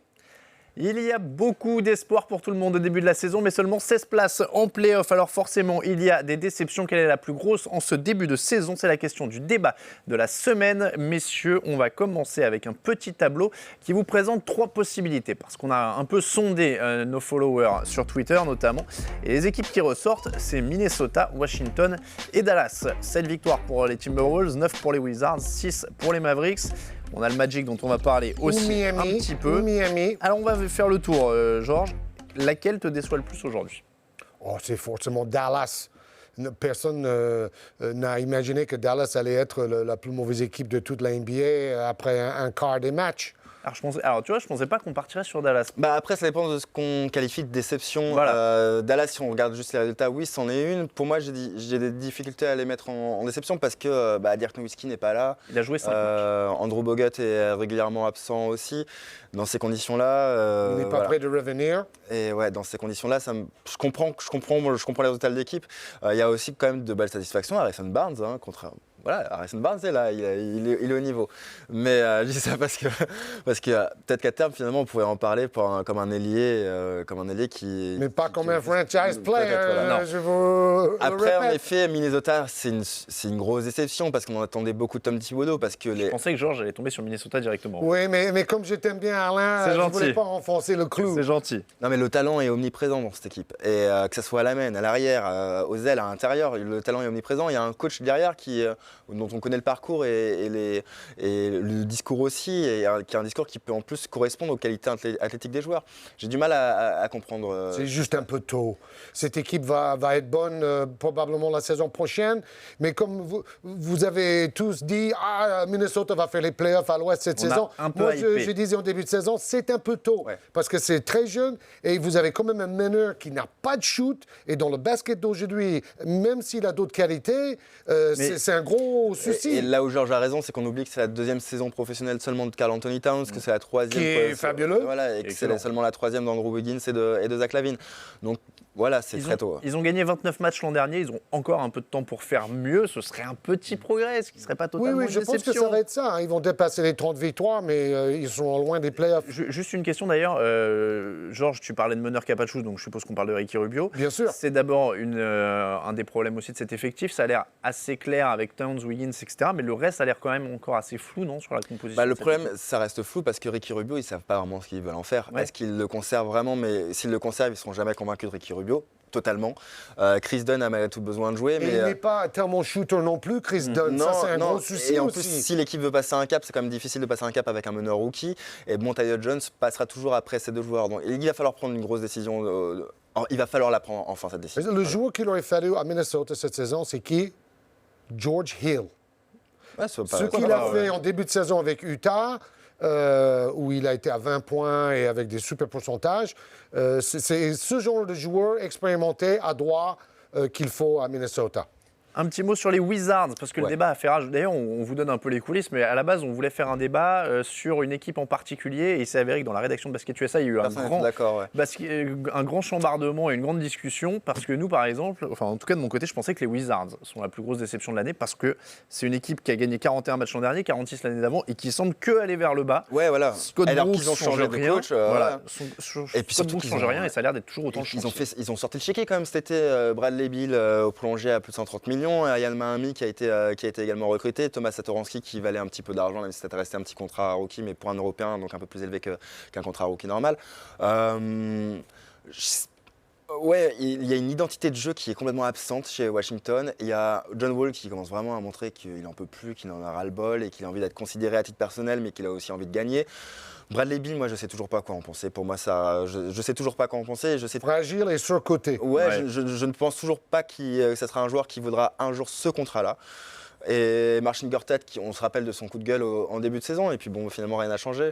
Il y a beaucoup d'espoir pour tout le monde au début de la saison, mais seulement 16 places en play-off. Alors forcément, il y a des déceptions. Quelle est la plus grosse en ce début de saison? C'est la question du débat de la semaine. Messieurs, on va commencer avec un petit tableau qui vous présente 3 possibilités, parce qu'on a un peu sondé nos followers sur Twitter notamment. Et les équipes qui ressortent, c'est Minnesota, Washington et Dallas. 7 victoires pour les Timberwolves, 9 pour les Wizards, 6 pour les Mavericks. On a le Magic dont on va parler aussi un petit peu. Miami. Alors on va faire le tour, Georges. Laquelle te déçoit le plus aujourd'hui? Oh, c'est forcément Dallas. Personne n'a imaginé que Dallas allait être la plus mauvaise équipe de toute la NBA après un quart des matchs. Alors, tu vois, je pensais pas qu'on partirait sur Dallas. Bah après, ça dépend de ce qu'on qualifie de déception. Voilà. Dallas, si on regarde juste les résultats, oui, c'en est une. Pour moi, j'ai des difficultés à les mettre en déception parce que Dirk Nowitzki n'est pas là. Il a joué 5 matchs. Andrew Bogut est régulièrement absent aussi. Dans ces conditions-là, Il n'est pas prêt de revenir. Et ouais, dans ces conditions-là, je comprends les résultats de l'équipe. Il y a aussi quand même de belles satisfactions. Harrison Barnes, voilà, Harrison Barnes est là, il est au niveau. Mais je dis ça parce que peut-être qu'à terme, finalement, on pourrait en parler comme un ailier qui... Mais pas comme un franchise player, voilà. je vous le Après, en répète. effet, Minnesota, c'est une grosse déception parce qu'on attendait beaucoup de Tom Thibodeau. Parce que Je pensais que Georges allait tomber sur Minnesota directement. Oui, mais comme je t'aime bien, Alain, C'est je ne gentil. voulais pas enfoncer le clou. C'est gentil. Non, mais le talent est omniprésent dans cette équipe. Et que ce soit à la main, à l'arrière, aux ailes, à l'intérieur, le talent est omniprésent. Il y a un coach derrière dont on connaît le parcours et le discours aussi, et qui a un discours qui peut en plus correspondre aux qualités athlétiques des joueurs. J'ai du mal à comprendre. C'est juste un peu tôt. Cette équipe va être bonne probablement la saison prochaine, mais comme vous avez tous dit, Minnesota va faire les playoffs à l'Ouest cette On a saison. un peu Moi, hypé. je disais en début de saison, c'est un peu tôt, Ouais. parce que c'est très jeune, et vous avez quand même un meneur qui n'a pas de shoot, et dans le basket d'aujourd'hui, même s'il a d'autres qualités, c'est un gros souci. Et là où Georges a raison, c'est qu'on oublie que c'est la deuxième saison professionnelle seulement de Karl Anthony Towns, que c'est la troisième. Qui est fabuleux. Voilà, et que c'est Excellent. seulement la troisième d'Andrew Wiggins et de Zach Lavine. Donc voilà, c'est très tôt. Ils ont gagné 29 matchs l'an dernier, ils ont encore un peu de temps pour faire mieux. Ce serait un petit progrès, ce qui ne serait pas Oui, totalement oui, une je pense que déception. ça va être ça. Ils vont dépasser les 30 victoires, mais ils sont loin des playoffs. Juste une question d'ailleurs, Georges, tu parlais de meneur Capachous, donc je suppose qu'on parle de Ricky Rubio. Bien sûr. C'est d'abord un des problèmes aussi de cet effectif. Ça a l'air assez clair avec Towns, Wiggins, etc. Mais le reste a l'air quand même encore assez flou, non, sur la composition. Le de cette problème, équipe. ça reste flou parce que Ricky Rubio, ils ne savent pas vraiment ce qu'ils veulent en faire. Ouais. Est-ce qu'ils le conservent vraiment? Mais s'ils le conservent, ils ne seront jamais convaincus de Ricky Rubio, totalement. Chris Dunn a malgré tout besoin de jouer. Et mais il n'est pas tellement shooter non plus, Chris Dunn. Ça, c'est un gros souci et en aussi. plus, si l'équipe veut passer un cap, c'est quand même difficile de passer un cap avec un meneur rookie. Et Tyus Jones passera toujours après ces deux joueurs. Donc il va falloir prendre une grosse décision. Il va falloir la prendre enfin, cette décision. Le joueur qu'il aurait fallu à Minnesota cette saison, c'est qui? George Hill. Ouais, c'est pas- Ce qu'il a fait en début de saison avec Utah, où il a été à 20 points et avec des super pourcentages, c'est ce genre de joueur expérimenté à droit qu'il faut à Minnesota. Un petit mot sur les Wizards, parce que le Ouais. débat a fait rage. D'ailleurs, on vous donne un peu les coulisses, mais à la base, on voulait faire un débat sur une équipe en particulier. Et il s'est avéré que dans la rédaction de Basket USA, il y a eu Personne n'est d'accord, ouais. un grand chambardement et une grande discussion. Parce que nous, par exemple, enfin, en tout cas de mon côté, je pensais que les Wizards sont la plus grosse déception de l'année. Parce que c'est une équipe qui a gagné 41 matchs l'an dernier, 46 l'année d'avant, et qui semble que aller vers le bas. Ouais, voilà. Scott Alors Brooks qu'ils ont changé change de rien. coach. Voilà. Et puis Scott surtout Brooks qu'ils change ont- rien et ça a l'air d'être toujours autant de Ils ont sorti le chéquier quand même cet été. Bradley Beal au prolongé à plus de 130 millions. Ryan Mahami qui a été également recruté. Thomas Satoransky qui valait un petit peu d'argent, même si c'était resté un petit contrat rookie, mais pour un Européen, donc un peu plus élevé qu'un contrat rookie normal. Ouais, il y a une identité de jeu qui est complètement absente chez Washington. Il y a John Wall qui commence vraiment à montrer qu'il n'en peut plus, qu'il en a ras-le-bol et qu'il a envie d'être considéré à titre personnel, mais qu'il a aussi envie de gagner. Bradley Beal, moi, je sais toujours pas quoi en penser. Pour moi, je sais toujours pas quoi en penser. Et je sais Fragile et surcoté. Ouais, Ouais. je ne pense toujours pas que ça sera un joueur qui vaudra un jour ce contrat-là. Et Marcin Gortat, on se rappelle de son coup de gueule en début de saison, et puis bon, finalement rien n'a changé.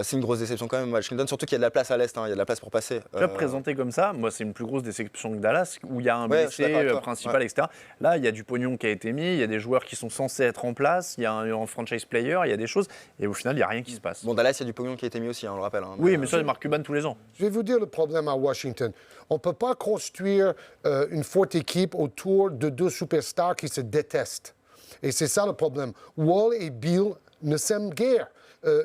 C'est une grosse déception quand même, Washington, surtout qu'il y a de la place à l'Est, il y a de la place pour passer. Tu vois, présenté comme ça, moi, c'est une plus grosse déception que Dallas, où il y a un Ouais, je suis blessé d'accord avec toi. principal, Ouais. etc. Là, il y a du pognon qui a été mis, il y a des joueurs qui sont censés être en place, il y a un franchise player, il y a des choses, et au final, il n'y a rien qui se passe. Bon, Dallas, il y a du pognon qui a été mis aussi, on le rappelle. Oui, mais ça, il marque Cuban tous les ans. Je vais vous dire le problème à Washington. On ne peut pas construire une forte équipe autour de deux superstars qui se détestent. Et c'est ça le problème. Wall et Beal ne s'aiment guère,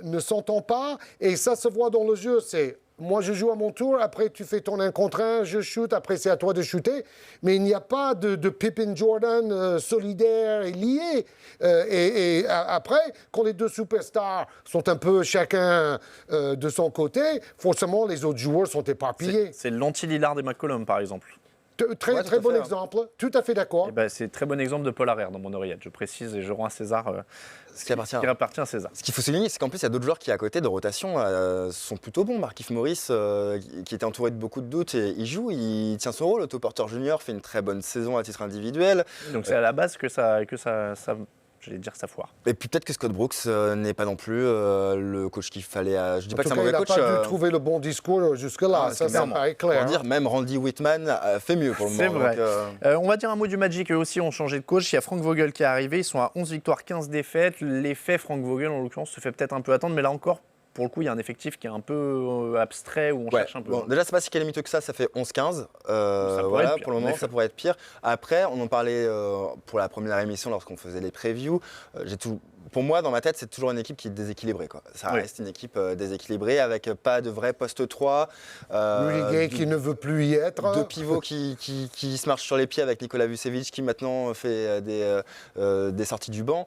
ne s'entendent pas, et ça se voit dans le jeu. C'est moi je joue à mon tour, après tu fais ton 1 contre 1, je shoot, après c'est à toi de shooter. Mais il n'y a pas de Pippen Jordan solidaire et lié. Après, quand les deux superstars sont un peu chacun de son côté, forcément les autres joueurs sont éparpillés. C'est l'anti-Lillard et McCollum, par exemple. Très, Ouais, très tout à bon fait, hein. exemple. Tout à fait d'accord. Eh ben, c'est très bon exemple de Paul Harrer dans mon oreillette, je précise, et je rends à César Ce qui appartient. ce qui appartient à César. Ce qu'il faut souligner, c'est qu'en plus, il y a d'autres joueurs qui, à côté de rotation, sont plutôt bons. Markieff Morris, qui était entouré de beaucoup de doutes, et il joue, il tient son rôle. Otto Porter Jr. fait une très bonne saison à titre individuel. Donc c'est à la base que ça j'allais dire ça foire. Et puis peut-être que Scott Brooks n'est pas non plus le coach qu'il fallait. Je dis En pas que tout c'est un cas, il mauvais n'a coach. pas dû trouver le bon discours jusque-là. Ah, Ça clairement. paraît Pour clair. dire, même Randy Whitman fait mieux pour le moment. C'est vrai. Donc, On va dire un mot du Magic, eux aussi ont changé de coach. Il y a Frank Vogel qui est arrivé, ils sont à 11 victoires, 15 défaites. L'effet Frank Vogel, en l'occurrence, se fait peut-être un peu attendre, mais là encore, pour le coup, il y a un effectif qui est un peu abstrait, où on ouais. cherche un peu. Bon, déjà, c'est pas si calamiteux que ça fait 11-15. pourrait Voilà, être pire, pour le en moment, effet. ça pourrait être pire. Après, on en parlait pour la première émission lorsqu'on faisait les previews. Pour moi, dans ma tête, c'est toujours une équipe qui est déséquilibrée, quoi. Ça Oui. reste une équipe déséquilibrée avec pas de vrai poste 3. Rudy Gay qui ne veut plus y être. Deux pivots qui se marchent sur les pieds avec Nikola Vucevic qui maintenant fait des sorties du banc.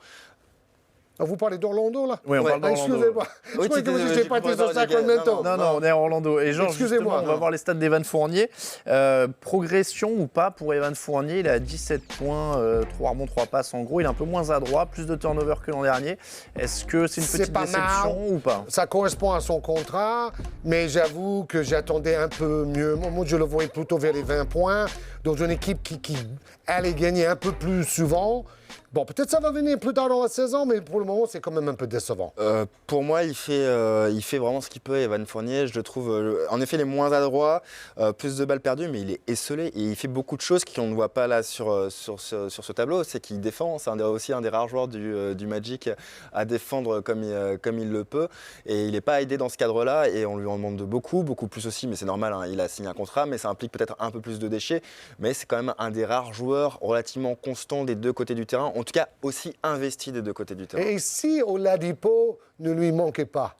Ah, vous parlez d'Orlando, là? Oui, on Ouais. parle d'Orlando. Excusez-moi. Je croyais que vous n'étiez pas été sur Sacramento. Non, on est à Orlando. Et genre, Excusez-moi. justement, on va voir les stats d'Evan Fournier. Progression ou pas pour Evan Fournier, il a 17 points, 3 rebonds, 3 passes en gros. Il est un peu moins adroit, plus de turnover que l'an dernier. Est-ce que c'est une C'est petite pas déception mal. ou pas? Ça correspond à son contrat, mais j'avoue que j'attendais un peu mieux. Moi, je le voyais plutôt vers les 20 points, dans une équipe qui allait gagner un peu plus souvent. Bon, peut-être ça va venir plus tard dans la saison, mais pour le moment, c'est quand même un peu décevant. Pour moi, il fait vraiment ce qu'il peut, Evan Fournier. Je le trouve, en effet, il est moins adroit, plus de balles perdues, mais il est esselé et il fait beaucoup de choses qu'on ne voit pas là sur ce tableau. C'est qu'il défend. C'est aussi un des rares joueurs du Magic à défendre comme il le peut. Et il n'est pas aidé dans ce cadre-là et on lui en demande beaucoup plus aussi, mais c'est normal, hein, il a signé un contrat, mais ça implique peut-être un peu plus de déchets. Mais c'est quand même un des rares joueurs relativement constants des deux côtés du terrain. En tout cas, aussi investi des deux côtés du terrain. Et si Oladipo ne lui manquait pas?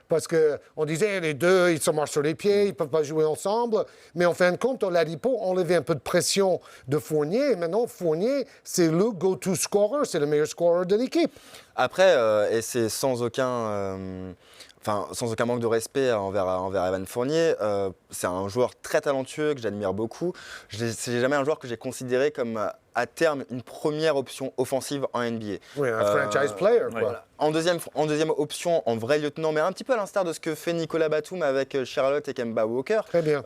Parce qu'on disait, les deux, ils se marchent sur les pieds, ils ne peuvent pas jouer ensemble. Mais en fin de compte, Oladipo enlevait un peu de pression de Fournier. Et maintenant, Fournier, c'est le go-to scorer, c'est le meilleur scorer de l'équipe. Après, et c'est sans aucun manque de respect envers Evan Fournier, c'est un joueur très talentueux que j'admire beaucoup. C'est jamais un joueur que j'ai considéré comme à terme une première option offensive en NBA. Oui, un franchise player, quoi. Voilà. En deuxième option, en vrai lieutenant, mais un petit peu à l'instar de ce que fait Nicolas Batum avec Charlotte et Kemba Walker. Très bien.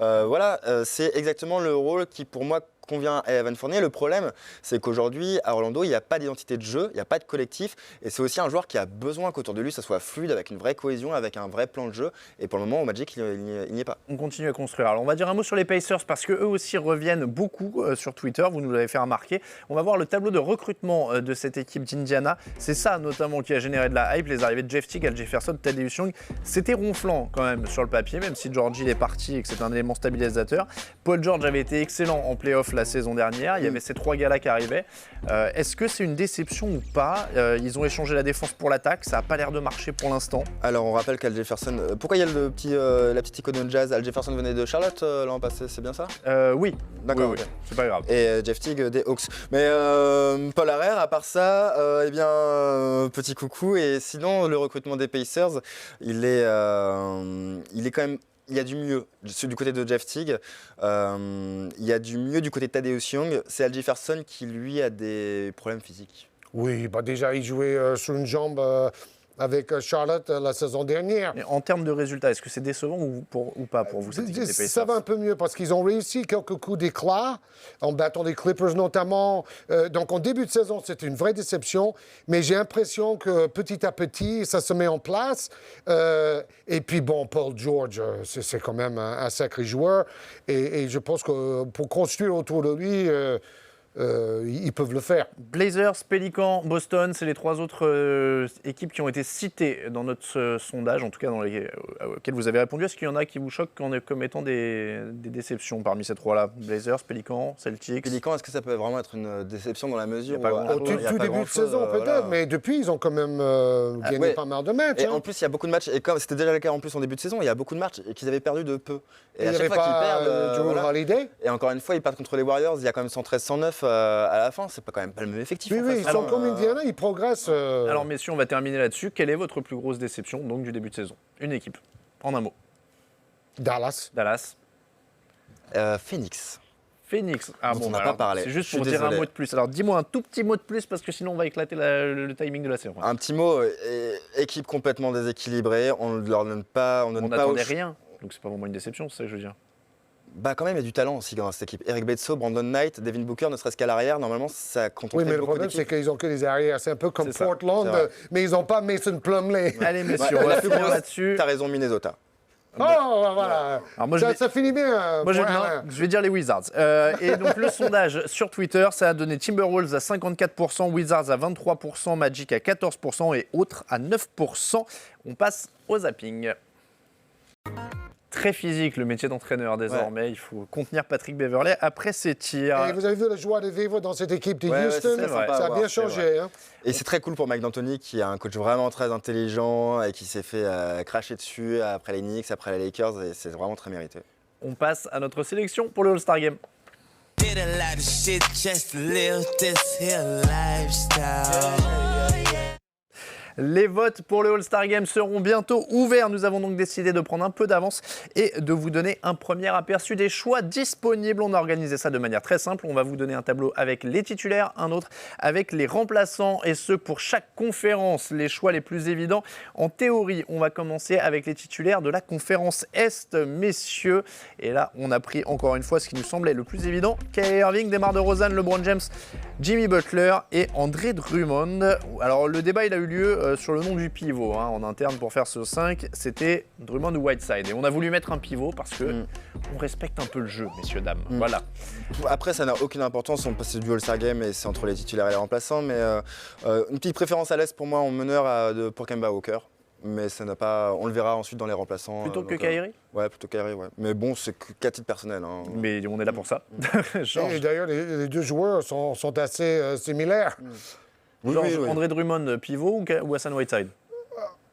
C'est exactement le rôle qui, pour moi, convient à Evan Fournier. Le problème, c'est qu'aujourd'hui, à Orlando, il n'y a pas d'identité de jeu, il n'y a pas de collectif, et c'est aussi un joueur qui a besoin qu'autour de lui, ça soit fluide, avec une vraie cohésion, avec un vrai plan de jeu. Et pour le moment, au Magic, il n'y est pas. On continue à construire. Alors, on va dire un mot sur les Pacers parce qu'eux aussi reviennent beaucoup sur Twitter. Vous nous l'avez fait remarquer. On va voir le tableau de recrutement de cette équipe d'Indiana. C'est ça notamment qui a généré de la hype. Les arrivées de Jeff Teague, Al Jefferson, Thaddeus Young. C'était ronflant quand même sur le papier, même si George Hill est parti et que c'est un élément stabilisateur. Paul George avait été excellent en play-off la saison dernière. Il y avait ces trois gars-là qui arrivaient. Est-ce que c'est une déception ou pas? Ils ont échangé la défense pour l'attaque. Ça n'a pas l'air de marcher pour l'instant. Alors, on rappelle qu'Al Jefferson... pourquoi il y a la petite icône de jazz? Al Jefferson venait de Charlotte l'an passé, c'est bien ça? Oui. D'accord, Oui, ok. c'est pas grave. Et Jeff Teague des Hawks. Mais Paul Harrer, à part ça, petit coucou. Et sinon, le recrutement des Pacers, il est quand même... Il y a du mieux du côté de Jeff Teague, il y a du mieux du côté de Thaddeus Young. C'est Al Jefferson qui, lui, a des problèmes physiques. Oui, déjà, il jouait sur une jambe avec Charlotte la saison dernière. Et en termes de résultats, est-ce que c'est décevant ou pas pour vous, cette équipe des Pacers? Ça va un peu mieux parce qu'ils ont réussi quelques coups d'éclat en battant les Clippers notamment. Donc en début de saison, c'était une vraie déception, mais j'ai l'impression que petit à petit, ça se met en place. Et puis bon, Paul George, c'est quand même un sacré joueur. Et je pense que pour construire autour de lui, ils peuvent le faire. Blazers, Pelicans, Boston, c'est les trois autres équipes qui ont été citées dans notre sondage, en tout cas dans auxquelles vous avez répondu. Est-ce qu'il y en a qui vous choquent comme étant des déceptions parmi ces trois-là? Blazers, Pelicans, Celtics. Pelicans, est-ce que ça peut vraiment être une déception dans la mesure Il y a pas où... grand-chose. Au tout début de saison peut-être, voilà. mais depuis, ils ont quand même gagné ouais. pas mal de matchs. Et hein. en plus, il y a beaucoup de matchs, et comme c'était déjà le cas en plus en début de saison, il y a beaucoup de matchs qu'ils avaient perdu de peu. Et Il à n'y chaque avait fois qu'ils pas perdent, Drew voilà. Holiday. Et encore une fois, ils perdent contre les Warriors, il y a quand même 113-109 à la fin, c'est quand même pas le même effectif. Oui, en oui, face, ils hein. sont comme Indiana, ils progressent. Alors messieurs, on va terminer là-dessus. Quelle est votre plus grosse déception donc, du début de saison? Une équipe, en un mot. Dallas. Dallas. Phoenix. Phoenix. Ah Dont bon, on n'a alors, pas parlé. c'est juste Je pour suis dire un désolé. mot de plus. Alors dis-moi un tout petit mot de plus parce que sinon on va éclater le timing de la séance. Un petit mot, équipe complètement déséquilibrée, on ne leur donne pas... On donne pas n'attendait au- rien. Donc c'est pas vraiment une déception, c'est ça que je veux dire. Bah quand même, il y a du talent aussi dans cette équipe. Eric Bledsoe, Brandon Knight, Devin Booker, ne serait-ce qu'à l'arrière, normalement, ça quand on Oui, traite mais le beaucoup problème, c'est d'équipes. qu'ils ont que des arrières. C'est un peu comme C'est ça, Portland, c'est vrai. mais ils n'ont pas Mason Plumlee. Allez messieurs, Ouais, on va la plus finir grosse- là-dessus. T'as raison, Minnesota. Oh, voilà. Alors moi, je vais- Ça finit bien. Moi, pour non, un. je vais dire les Wizards. Et donc, le sondage sur Twitter, ça a donné Timberwolves à 54%, Wizards à 23%, Magic à 14% et autres à 9%. On passe au zapping. Très physique le métier d'entraîneur désormais. Il faut contenir Patrick Beverley après ses tirs. Et vous avez vu la joie de vivre dans cette équipe de Ouais, ouais, Houston? c'est vrai. Ça a sympa à bien voir, changé. Hein. Et c'est très cool pour Mike D'Antoni, qui est un coach vraiment très intelligent et qui s'est fait cracher dessus après les Knicks, après les Lakers, et c'est vraiment très mérité. On passe à notre sélection pour le All-Star Game. Did a lot of shit just to live this here lifestyle. Les votes pour le All-Star Game seront bientôt ouverts. Nous avons donc décidé de prendre un peu d'avance et de vous donner un premier aperçu des choix disponibles. On a organisé ça de manière très simple. On va vous donner un tableau avec les titulaires, un autre avec les remplaçants et ce pour chaque conférence. Les choix les plus évidents. En théorie, on va commencer avec les titulaires de la conférence Est, messieurs. Et là, on a pris encore une fois ce qui nous semblait le plus évident. Kyrie Irving, DeMar DeRozan, LeBron James, Jimmy Butler et André Drummond. Alors, le débat, il a eu lieu sur le nom du pivot en interne pour faire ce 5, c'était Drummond ou Whiteside. Et on a voulu mettre un pivot parce que on respecte un peu le jeu, messieurs, dames. Voilà. Après, ça n'a aucune importance, on passe du All-Star Game et c'est entre les titulaires et les remplaçants, mais une petite préférence à l'Est pour moi en meneur pour Kemba Walker. Mais ça n'a pas, on le verra ensuite dans les remplaçants. Plutôt que donc, Kyrie Ouais, plutôt Kyrie, ouais. Mais bon, c'est qu'à titre personnel. Hein. Mais on est là pour ça. Georges, Et d'ailleurs, les deux joueurs sont assez similaires. Oui, Georges, oui, oui. André Drummond, pivot ou Hassan Whiteside?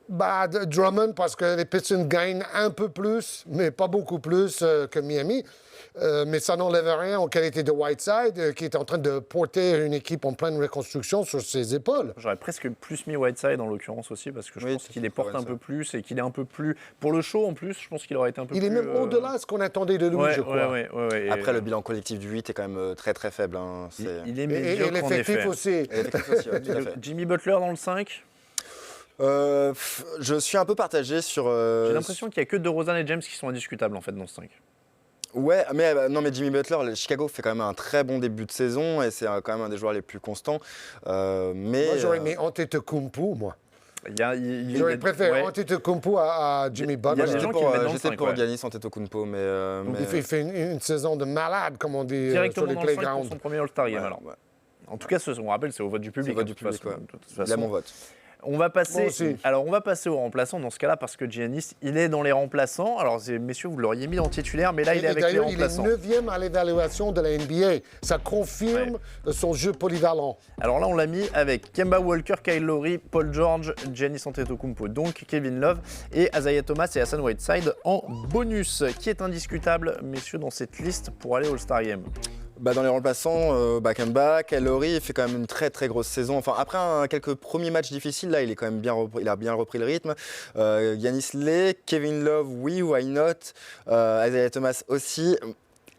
Bah, Drummond, parce que les Pistons gagnent un peu plus, mais pas beaucoup plus que Miami. Mais ça n'enlève rien en qualité de Whiteside, qui est en train de porter une équipe en pleine reconstruction sur ses épaules. J'aurais presque plus mis Whiteside en l'occurrence aussi parce que je Oui, pense tu qu'il les préfères porte un Whiteside. peu plus et qu'il est un peu plus... Pour le show en plus, je pense qu'il aurait été un peu Il plus... est même au-delà de ce qu'on attendait de lui, Ouais, je crois. ouais. Après, le bilan collectif du 8 est quand même très très faible. Hein. Il est Et médiocre en l'effectif effet. aussi. Et l'effectif aussi, ouais, tout à fait. Jimmy Butler dans le 5, Je suis un peu partagé sur. j'ai l'impression qu'il n'y a que DeRozan et James qui sont indiscutables en fait dans ce 5. Ouais, mais non, mais Jimmy Butler, le Chicago fait quand même un très bon début de saison et c'est quand même un des joueurs les plus constants. Mais Moi, j'aurais mis Antetokounmpo, moi. J'aurais préféré ouais. Antetokounmpo à Jimmy Butler. des gens qui le mettent dans le j'étais 5, pour ouais. Giannis Antetokounmpo, mais Donc, il fait une saison de malade, comme on dit, sur Directement les dans le 5 pour playgrounds. son premier All-Star Game ouais, alors. ouais. En tout cas, on rappelle, c'est au vote du public. C'est au vote hein, du de toute public, façon. ouais. De toute Il a façon. mon vote. On va passer. Moi aussi. Alors, on va passer aux remplaçants dans ce cas-là parce que Giannis, il est dans les remplaçants. Alors, messieurs, vous l'auriez mis en titulaire, mais là, il est Et avec les d'ailleurs, il est remplaçants. 9e à l'évaluation de la NBA. Ça confirme son jeu polyvalent. Alors là, on l'a mis avec Kemba Walker, Kyle Lowry, Paul George, Giannis Antetokounmpo, donc Kevin Love et Isaiah Thomas et Hassan Whiteside en bonus. Qui est indiscutable, messieurs, dans cette liste pour aller au All-Star Game? Dans les remplaçants, Kemba, Kyle Lowry, il fait quand même une très très grosse saison. Enfin, après quelques premiers matchs difficiles, là, il est quand même il a bien repris le rythme. Giannis Lee, Kevin Love, oui, why not. Isaiah Thomas aussi.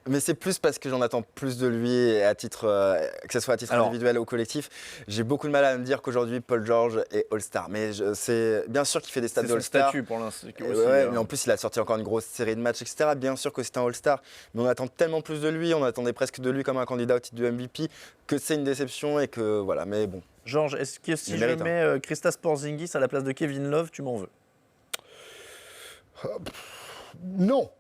Mais c'est plus parce que j'en attends plus de lui, et que ce soit à titre individuel ou collectif. J'ai beaucoup de mal à me dire qu'aujourd'hui, Paul George est All-Star. Mais c'est bien sûr qu'il fait des stats C'est de son All-Star. statut pour l'instant. Mais en plus, il a sorti encore une grosse série de matchs, etc. Bien sûr que c'est un All-Star, mais on attend tellement plus de lui, on attendait presque de lui comme un candidat au titre de MVP, que c'est une déception et que voilà. Mais bon. Georges, est-ce que si Il je mérite, mets Kristaps Porzingis à la place de Kevin Love, tu m'en veux? Non,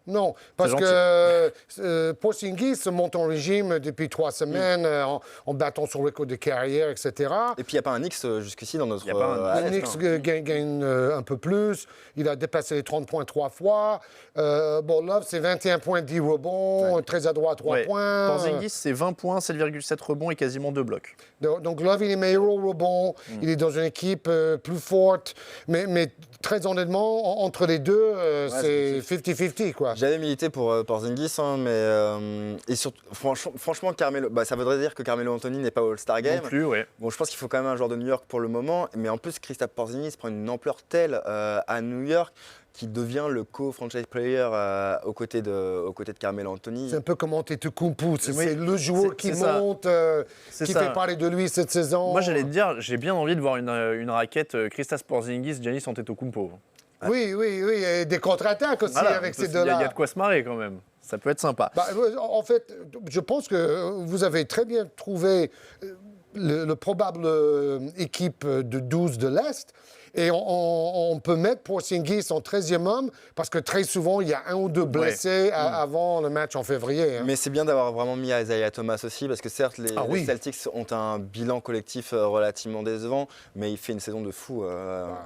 parce C'est que Porzingis monte en régime depuis 3 semaines en battant son record de carrière, etc. Et puis il n'y a pas un X jusqu'ici dans notre. Il y a pas un à Le l'Est, Knicks hein. gagne un peu plus. Il a dépassé les 30 points 3 fois. Love, c'est 21 points, 10 rebonds, très adroit à 3 Ouais. points. Porzingis, c'est 20 points, 7,7 rebonds et quasiment 2 blocs. Donc Love, il est meilleur au rebond. Il est dans une équipe plus forte. Mais très honnêtement, entre les deux, c'est 50-50. 50-50, quoi. J'avais milité pour Porzingis, hein, mais et surtout, franchement, Carmelo, ça voudrait dire que Carmelo Anthony n'est pas au All-Star Game. Non plus, ouais. Bon, je pense qu'il faut quand même un joueur de New York pour le moment, mais en plus, Kristaps Porzingis prend une ampleur telle à New York qui devient le co-franchise player aux côtés de Carmelo Anthony. C'est un peu comme Antetokounmpo, c'est Oui, le joueur qui ça. monte, C'est qui ça. fait parler de lui cette saison. Moi, j'allais te dire, j'ai bien envie de voir une raquette Kristaps Porzingis, Giannis Antetokounmpo. Oui, et des contre-attaques aussi Voilà, avec parce ces qu'il y a- deux-là. Il y a de quoi se marrer quand même. Ça peut être sympa. En fait, je pense que vous avez très bien trouvé le probable équipe de 12 de l'Est. Et on peut mettre Porzingis en 13e homme parce que très souvent, il y a un ou deux blessés avant le match en février. Hein. Mais c'est bien d'avoir vraiment mis Isaiah Thomas aussi, parce que certes, les Celtics ont un bilan collectif relativement décevant, mais il fait une saison de fou.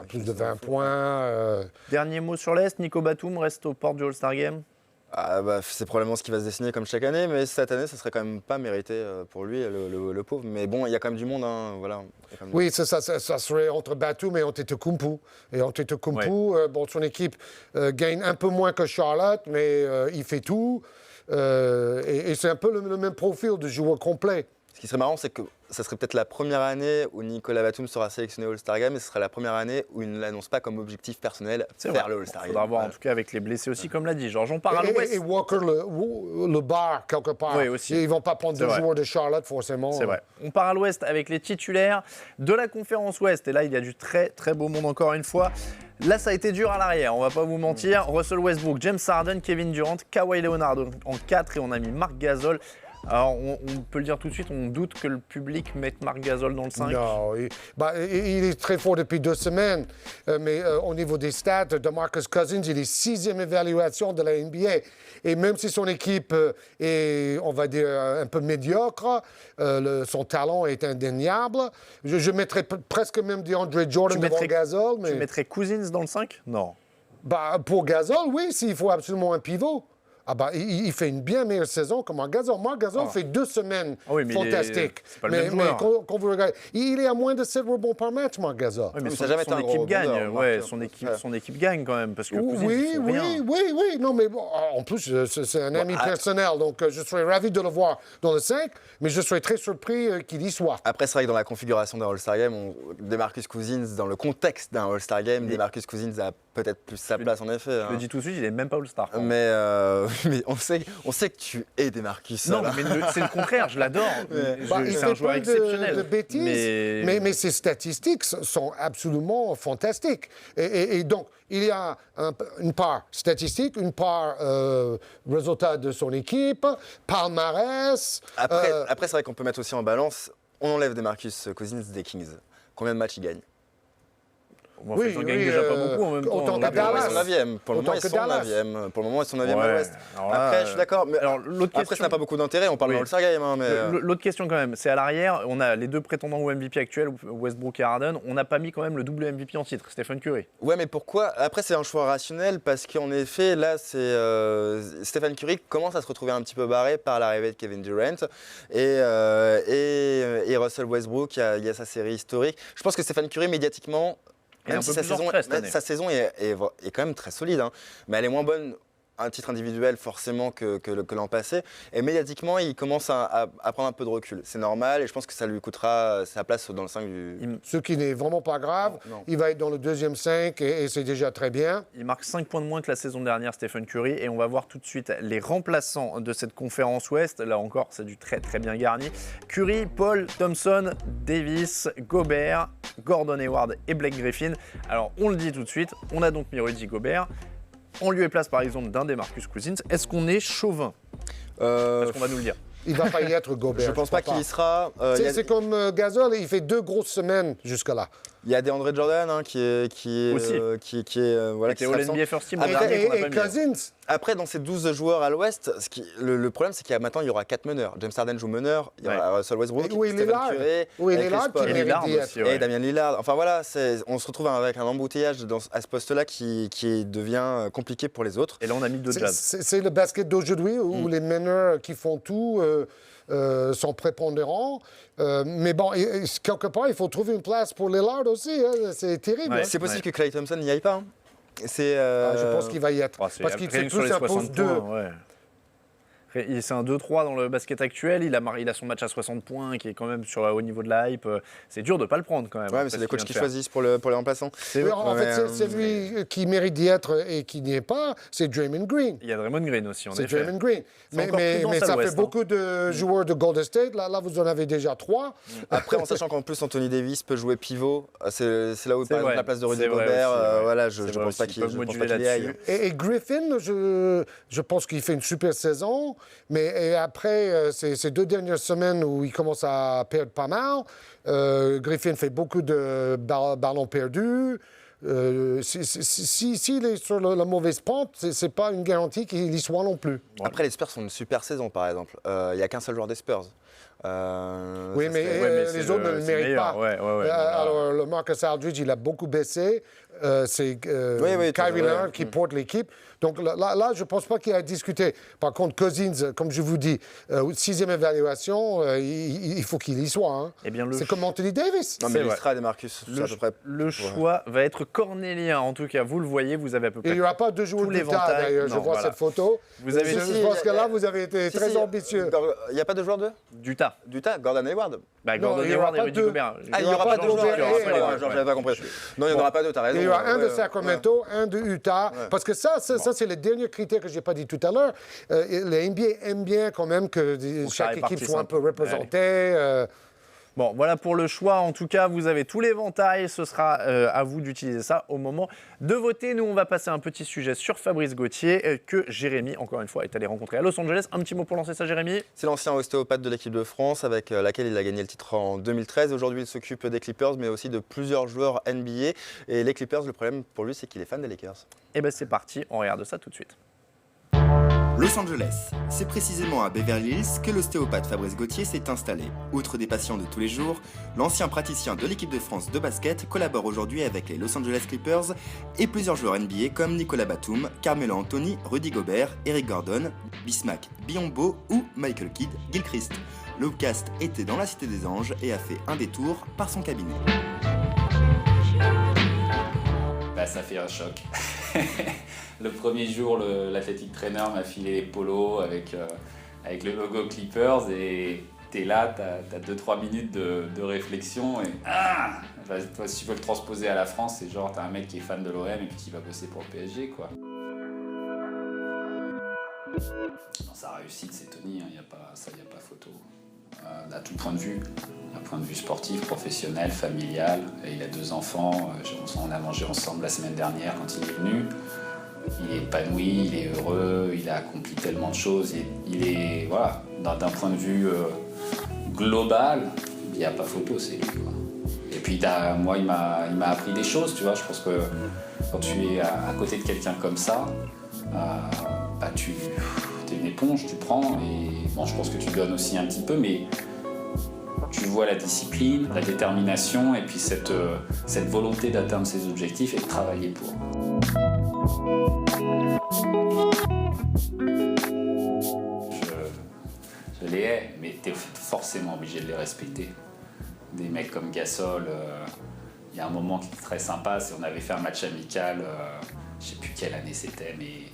Plus de 20 points. Dernier mot sur l'Est, Nico Batum reste aux portes du All-Star Game. C'est probablement ce qui va se dessiner comme chaque année, mais cette année, ça serait quand même pas mérité pour lui, le pauvre. Mais bon, il y a quand même du monde, hein, voilà. Oui, ça serait entre Batum et Antetokounmpo. Et Antetokounmpo, son équipe gagne un peu moins que Charlotte, mais il fait tout. Et c'est un peu le même profil de joueur complet. Ce qui serait marrant, c'est que ça serait peut-être la première année où Nicolas Batum sera sélectionné au All-Star Game, et ce serait la première année où il ne l'annonce pas comme objectif personnel faire le All-Star Il Game. faudra voir en tout cas avec les blessés aussi, comme l'a dit Georges. On part à l'Ouest. Et Walker le bar quelque part. Oui, aussi. Ils ne vont pas prendre deux joueurs de Charlotte forcément. C'est vrai. On part à l'Ouest avec les titulaires de la conférence Ouest. Et là, il y a du très très beau monde encore une fois. Là, ça a été dur à l'arrière, on va pas vous mentir. Russell Westbrook, James Harden, Kevin Durant, Kawhi Leonard en 4 et on a mis Marc Gasol. Alors, on peut le dire tout de suite, on doute que le public mette Marc Gasol dans le 5. Non, il est très fort depuis 2 semaines, mais au niveau des stats, DeMarcus Cousins, il est 6e évaluation de la NBA. Et même si son équipe est, on va dire, un peu médiocre, son talent est indéniable. Je mettrais presque même DeAndre Jordan devant Gasol. Mais... Tu mettrais Cousins dans le 5 ? Non. Pour Gasol, oui, s'il faut absolument un pivot. Il fait une bien meilleure saison que Marc Gasol. Marc Gasol fait 2 semaines fantastiques. C'est pas le même joueur. Quand vous regardez, il est à moins de 7 rebonds par match, Marc Gasol. Oui, mais ça n'a jamais été un équipe gros gagne. bonheur, Son équipe gagne quand même. Parce que Cousins, ils font rien. Oui. Non, mais bon, en plus, c'est un ami personnel. Donc, je serais ravi de le voir dans le 5, mais je serais très surpris qu'il y soit. Après, c'est vrai que dans la configuration d'un All-Star Game, DeMarcus Cousins, dans le contexte d'un All-Star Game, DeMarcus Cousins a peut-être plus sa place, en effet. Je le dis tout de suite, il n'est même pas All-Star. Mais on sait que tu es DeMarcus. Non, mais c'est le contraire, je l'adore. C'est un joueur exceptionnel. De bêtises, mais ses statistiques sont absolument fantastiques. Et donc, il y a une part statistique, une part résultat de son équipe, palmarès. Après, c'est vrai qu'on peut mettre aussi en balance, on enlève DeMarcus Cousins des Kings. Combien de matchs il gagne? En fait, on gagne déjà pas beaucoup en même temps. Autant que Dallas. Ils sont 9e. Pour le moment, ils sont 9e. Pour le moment, ils sont 9e à l'Ouest. Après, je suis d'accord. Mais après, ça n'a pas beaucoup d'intérêt. On parle de All-Star Game. Hein, l'autre question, quand même, c'est à l'arrière. On a les 2 prétendants au MVP actuels, Westbrook et Harden. On n'a pas mis quand même le double MVP en titre, Stephen Curry. Ouais, mais pourquoi? Après, c'est un choix rationnel parce qu'en effet, là, c'est Stephen Curry commence à se retrouver un petit peu barré par l'arrivée de Kevin Durant et Russell Westbrook. Il y a sa série historique. Je pense que Stephen Curry, médiatiquement, même si sa saison est quand même très solide, hein, mais elle est moins bonne à un titre individuel forcément que l'an passé. Et médiatiquement, il commence à prendre un peu de recul. C'est normal et je pense que ça lui coûtera sa place dans le 5 du... Ce qui n'est vraiment pas grave. Non. Il va être dans le 2e 5 et c'est déjà très bien. Il marque 5 points de moins que la saison dernière, Stephen Curry. Et on va voir tout de suite les remplaçants de cette conférence Ouest. Là encore, c'est du très très bien garni. Curry, Paul, Thompson, Davis, Gobert, Gordon Hayward et Blake Griffin. Alors, on le dit tout de suite, on a donc mis Rudy Gobert en lieu et place par exemple d'un des Marcus Cousins. Est-ce qu'on est chauvin? Parce qu'on va nous le dire. Il ne va pas y être Gobert. Je ne pense pas qu'il y sera. C'est comme Gasol, il fait 2 grosses semaines jusque-là. Il y a DeAndre Jordan hein, qui est aussi. Qui était All-NBA First Team. Et Cousins. Après, dans ces 12 joueurs à l'Ouest, le problème, c'est qu'il y aura 4 meneurs. James Harden joue meneur, il y aura Russell Westbrook, Stephen Curry, et Damian Lillard. Enfin voilà, on se retrouve avec un embouteillage à ce poste-là qui devient compliqué pour les autres. Et là, on a mis 2 Jazz. C'est le basket d'aujourd'hui où les meneurs qui font tout sont prépondérants. Mais bon, quelque part, il faut trouver une place pour Lillard aussi. Hein. C'est terrible. C'est possible que Klay Thompson n'y aille pas. Hein. Je pense qu'il va y être. Oh, Parce qu'il rien s'est que sur plus les un 60 poste 2. points, ouais. C'est un 2-3 dans le basket actuel. Il a son match à 60 points qui est quand même au niveau de la hype. C'est dur de ne pas le prendre quand même. Ouais, mais c'est les coachs qui choisissent pour les remplaçants. Oui, en fait, c'est lui qui mérite d'y être et qui n'y est pas, c'est Draymond Green. Il y a Draymond Green aussi, en C'est effet. Draymond Green. C'est encore plus dense Mais à ça l'ouest, fait beaucoup de joueurs de Golden State. Là, vous en avez déjà 3. Après, en sachant qu'en plus, Anthony Davis peut jouer pivot, c'est là où, C'est par exemple, vrai. la place de Rudy C'est vrai Gobert, aussi, ouais. voilà, C'est je vrai pense pas aussi. qu'il Ils peuvent y moduler aille. là-dessus. Et Griffin, je pense qu'il fait une super saison. Mais après, ces 2 dernières semaines où il commence à perdre pas mal, Griffin fait beaucoup de ballons perdus. S'il est sur la mauvaise pente, c'est pas une garantie qu'il y soit non plus. Après, les Spurs font une super saison, par exemple. Il n'y a qu'un seul joueur des Spurs. Oui, mais c'est les autres ne le méritent meilleur. pas. Ouais, Alors, le Marcus Aldridge, il a beaucoup baissé. C'est Kyrie Leonard qui porte l'équipe. Donc là, je ne pense pas qu'il y a à discuter. Par contre, Cousins, comme je vous dis, 6e évaluation, il faut qu'il y soit. Hein. Eh bien, C'est comme Anthony Davis. Non, mais Lestrade et Marcus, c'est à peu près. Le choix va être cornélien. En tout cas, vous le voyez, vous avez à peu Et près il n'y aura pas de joueurs tous les d'Utah, ventailles. d'ailleurs. Je Non, vois voilà. cette photo. Vous avez- Je pense que là, vous avez été très ambitieux. Il n'y a pas de joueur d'Utah. d'Utah, Gordon Hayward. Bah, Non, Gordon il y aura Hayward et pas Rudy deux. Gobert. Ah, il n'y aura pas de Gobert joueur. et Hayward. J'avais pas compris. Non, il n'y en aura pas deux, t'as raison. Il y aura un de Ouais, Sacramento, un de Utah. Parce que ça c'est le dernier critère que je n'ai pas dit tout à l'heure. Les NBA aiment bien quand même que chaque équipe répartisse soit un un peu peu. représentée. Bon, voilà pour le choix. En tout cas, vous avez tous les éventails. Ce sera à vous d'utiliser ça au moment de voter. Nous, on va passer à un petit sujet sur Fabrice Gauthier que Jérémy, encore une fois, est allé rencontrer à Los Angeles. Un petit mot pour lancer ça, Jérémy? C'est l'ancien ostéopathe de l'équipe de France avec laquelle il a gagné le titre en 2013. Aujourd'hui, il s'occupe des Clippers, mais aussi de plusieurs joueurs NBA. Et les Clippers, le problème pour lui, c'est qu'il est fan des Lakers. Eh bien, c'est parti. On regarde ça tout de suite. Los Angeles, c'est précisément à Beverly Hills que l'ostéopathe Fabrice Gauthier s'est installé. Outre des patients de tous les jours, l'ancien praticien de l'équipe de France de basket collabore aujourd'hui avec les Los Angeles Clippers et plusieurs joueurs NBA comme Nicolas Batum, Carmelo Anthony, Rudy Gobert, Eric Gordon, Bismack Biyombo ou Michael Kidd-Gilchrist. L'Outcast était dans la Cité des Anges et a fait un détour par son cabinet. Ça fait un choc. Le premier jour, l'athletic trainer m'a filé les polos avec le logo Clippers et t'es là, t'as 2-3 minutes de réflexion et toi, si tu veux le transposer à la France, c'est genre t'as un mec qui est fan de l'OM et puis qui va bosser pour le PSG, quoi. Dans sa réussite, c'est Tony, il n'y a pas photo. À tout point de vue, d'un point de vue sportif, professionnel, familial. Et il a 2 enfants, on a mangé ensemble la semaine dernière quand il est venu. Il est épanoui, il est heureux, il a accompli tellement de choses. Il est, voilà, d'un point de vue global, il n'y a pas photo, c'est lui, quoi. Et puis moi, il m'a appris des choses, tu vois. Je pense que quand tu es à côté de quelqu'un comme ça, tu es une éponge, tu prends et bon, je pense que tu donnes aussi un petit peu, mais tu vois la discipline, la détermination et puis cette volonté d'atteindre ses objectifs et de travailler pour. Je les hais, mais tu es forcément obligé de les respecter. Des mecs comme Gasol, il y a un moment qui était très sympa, c'est on avait fait un match amical, je sais plus quelle année c'était, mais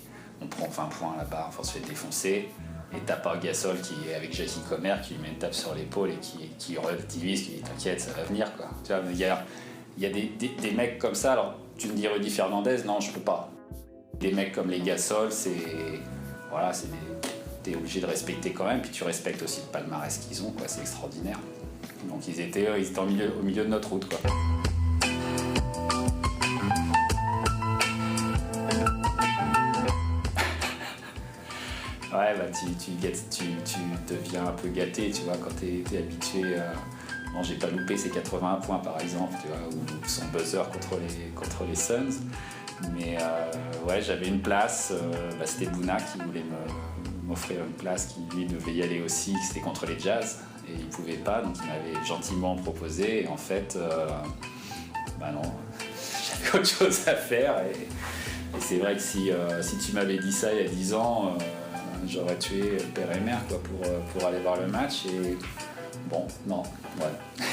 on prend 20 points là-bas, on se fait défoncer. Et t'as pas Gasol qui est avec Jackie Comer qui lui met une tape sur l'épaule et qui relativise, qui dit t'inquiète, ça va venir, quoi. Tu vois, il y a des mecs comme ça. Alors tu me dis Rudy Fernandez, non, je peux pas. Des mecs comme les Gasol, t'es obligé de respecter quand même, puis tu respectes aussi le palmarès qu'ils ont, quoi. C'est extraordinaire. Donc ils étaient au milieu de notre route, quoi. Ouais, tu deviens un peu gâté, tu vois, quand t'es habitué. Bon, j'ai pas loupé ses 81 points, par exemple, tu vois, ou son buzzer contre les Suns. Mais ouais, j'avais une place. C'était Bouna qui voulait m'offrir une place, qui lui devait y aller aussi. C'était contre les Jazz et il pouvait pas, donc il m'avait gentiment proposé. Et en fait, non, j'avais autre chose à faire. Et c'est vrai que si tu m'avais dit ça il y a 10 ans. J'aurais tué père et mère, quoi, pour aller voir le match et bon, non, ouais.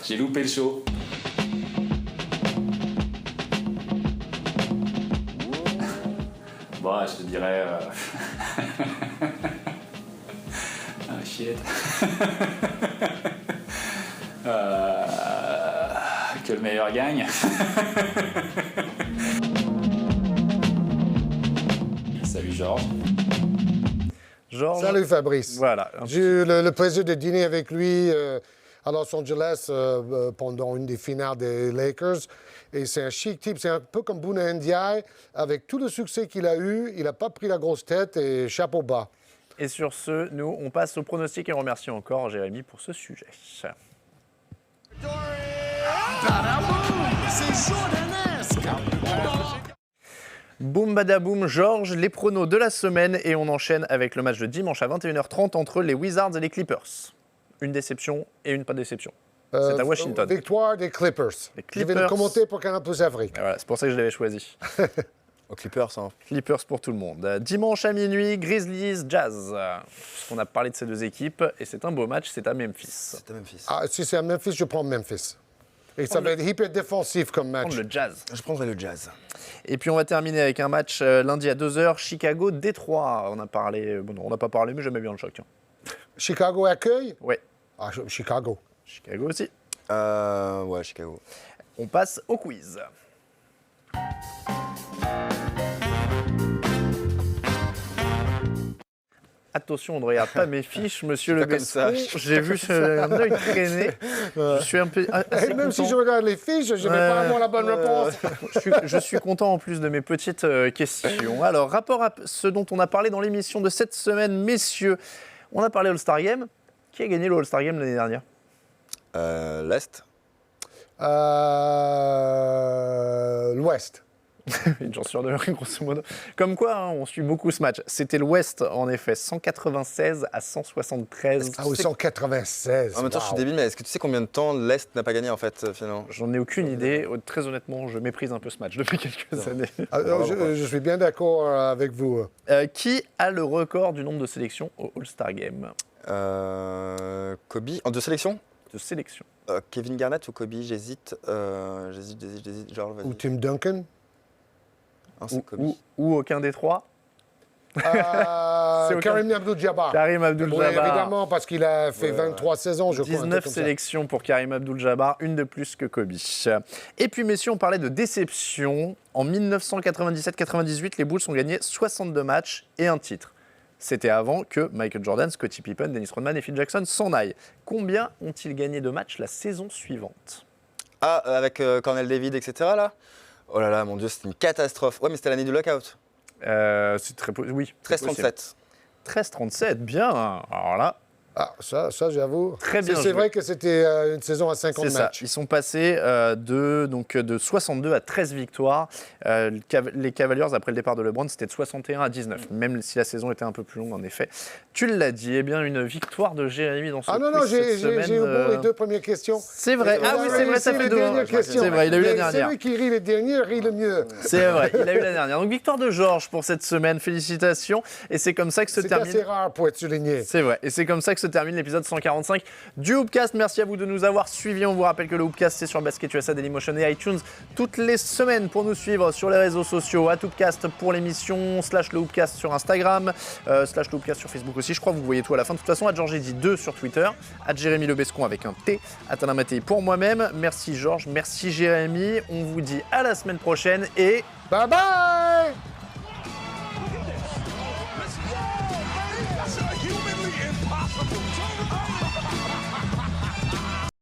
J'ai loupé le show. je te dirais... ah, shit. Que le meilleur gagne. Salut Georges. Georges. Salut Fabrice. Voilà. J'ai eu le plaisir de dîner avec lui à Los Angeles pendant une des finales des Lakers. Et c'est un chic type, c'est un peu comme Bouna Ndiaye. Avec tout le succès qu'il a eu, il n'a pas pris la grosse tête et chapeau bas. Et sur ce, nous, on passe au pronostic et on remercie encore Jérémy pour ce sujet. Boum badaboum, Georges, les pronos de la semaine et on enchaîne avec le match de dimanche à 21h30 entre les Wizards et les Clippers. Une déception et une pas déception. C'est à Washington. Victoire des Clippers. Je vais le commenter pour Canal Plus Afrique. Et voilà, c'est pour ça que je l'avais choisi. Aux Clippers, hein. Clippers pour tout le monde. Dimanche à minuit, Grizzlies, Jazz. On a parlé de ces deux équipes et c'est un beau match, c'est à Memphis. C'est à Memphis. Ah, si c'est à Memphis, je prends Memphis. Et ça va être hyper défensif comme match. Le Jazz. Je prendrais le Jazz. Et puis on va terminer avec un match lundi à 2h, Chicago-Détroit. On a parlé, bon non, on n'a pas parlé, mais j'aimais bien le choc. Chicago accueille? Ouais. Ah, Chicago. Chicago aussi. Ouais, Chicago. On passe au quiz. Attention, on ne regarde pas mes fiches, monsieur Le Besson. J'ai vu un œil traîner. Je suis un peu assez Même content. si je regarde les fiches, je n'ai pas vraiment la bonne réponse. Je suis content en plus de mes petites questions. Alors, rapport à ce dont on a parlé dans l'émission de cette semaine, messieurs, on a parlé All-Star Game. Qui a gagné le All-Star Game l'année dernière? L'Est. L'Ouest. Une chance sur deux, grosso modo. Comme quoi, hein, on suit beaucoup ce match. C'était l'Ouest, en effet, 196 à 173. Ah oui, 196. En même temps, je suis débile, mais est-ce que tu sais combien de temps l'Est n'a pas gagné, en fait, finalement? J'en ai aucune idée. Très honnêtement, je méprise un peu ce match depuis quelques années. Alors, je suis bien d'accord avec vous. Qui a le record du nombre de sélections au All-Star Game? Kobe, en deux sélections? De sélections. Kevin Garnett ou Kobe? J'hésite. Genre, vas-y. Ou Tim Duncan. Non, c'est Kobe. Ou aucun des trois. Karim Abdul-Jabbar. Karim Abdul-Jabbar. Oui, évidemment, parce qu'il a fait 23 saisons, je crois. 19 sélections pour Karim Abdul-Jabbar, une de plus que Kobe. Et puis, messieurs, on parlait de déception. En 1997-98, les Bulls ont gagné 62 matchs et un titre. C'était avant que Michael Jordan, Scottie Pippen, Dennis Rodman et Phil Jackson s'en aillent. Combien ont-ils gagné de matchs la saison suivante? Ah, avec Cornell David, etc. là? Oh là là, mon Dieu, c'était une catastrophe. Ouais, mais c'était l'année du lockout. C'est très oui. 13-37. 13-37, bien. Alors là. Ah, ça j'avoue. Très bien. C'est vrai que c'était une saison à 50 matchs. Ça. Ils sont passés de 62 à 13 victoires. Les Cavaliers, après le départ de LeBron, c'était de 61 à 19, même si la saison était un peu plus longue, en effet. Tu l'as dit, eh bien, une victoire de Jérémy dans ce quiz non, cette semaine. j'ai eu bon les deux premières questions. C'est vrai. Ah oui, c'est vrai, ça fait deux. C'est vrai, il a eu la dernière. C'est lui qui rit les derniers, rit le mieux. C'est vrai, il a eu la dernière. Donc, victoire de Georges pour cette semaine. Félicitations. Et c'est comme ça que se termine. C'est assez rare pour être souligné. C'est vrai. Et c'est comme ça que se termine l'épisode 145 du Hoopcast. Merci à vous de nous avoir suivis. On vous rappelle que le Hoopcast, c'est sur Basket USA, Dailymotion et iTunes toutes les semaines pour nous suivre sur les réseaux sociaux. @Hoopcast pour l'émission, / le Hoopcast sur Instagram, / le Hoopcast sur Facebook aussi. Je crois que vous voyez tout à la fin. De toute façon, @GeorgesEddy2 sur Twitter, @Jérémy Lebescon avec un T, @Alain Mattei pour moi-même. Merci Georges, merci Jérémy. On vous dit à la semaine prochaine et bye bye!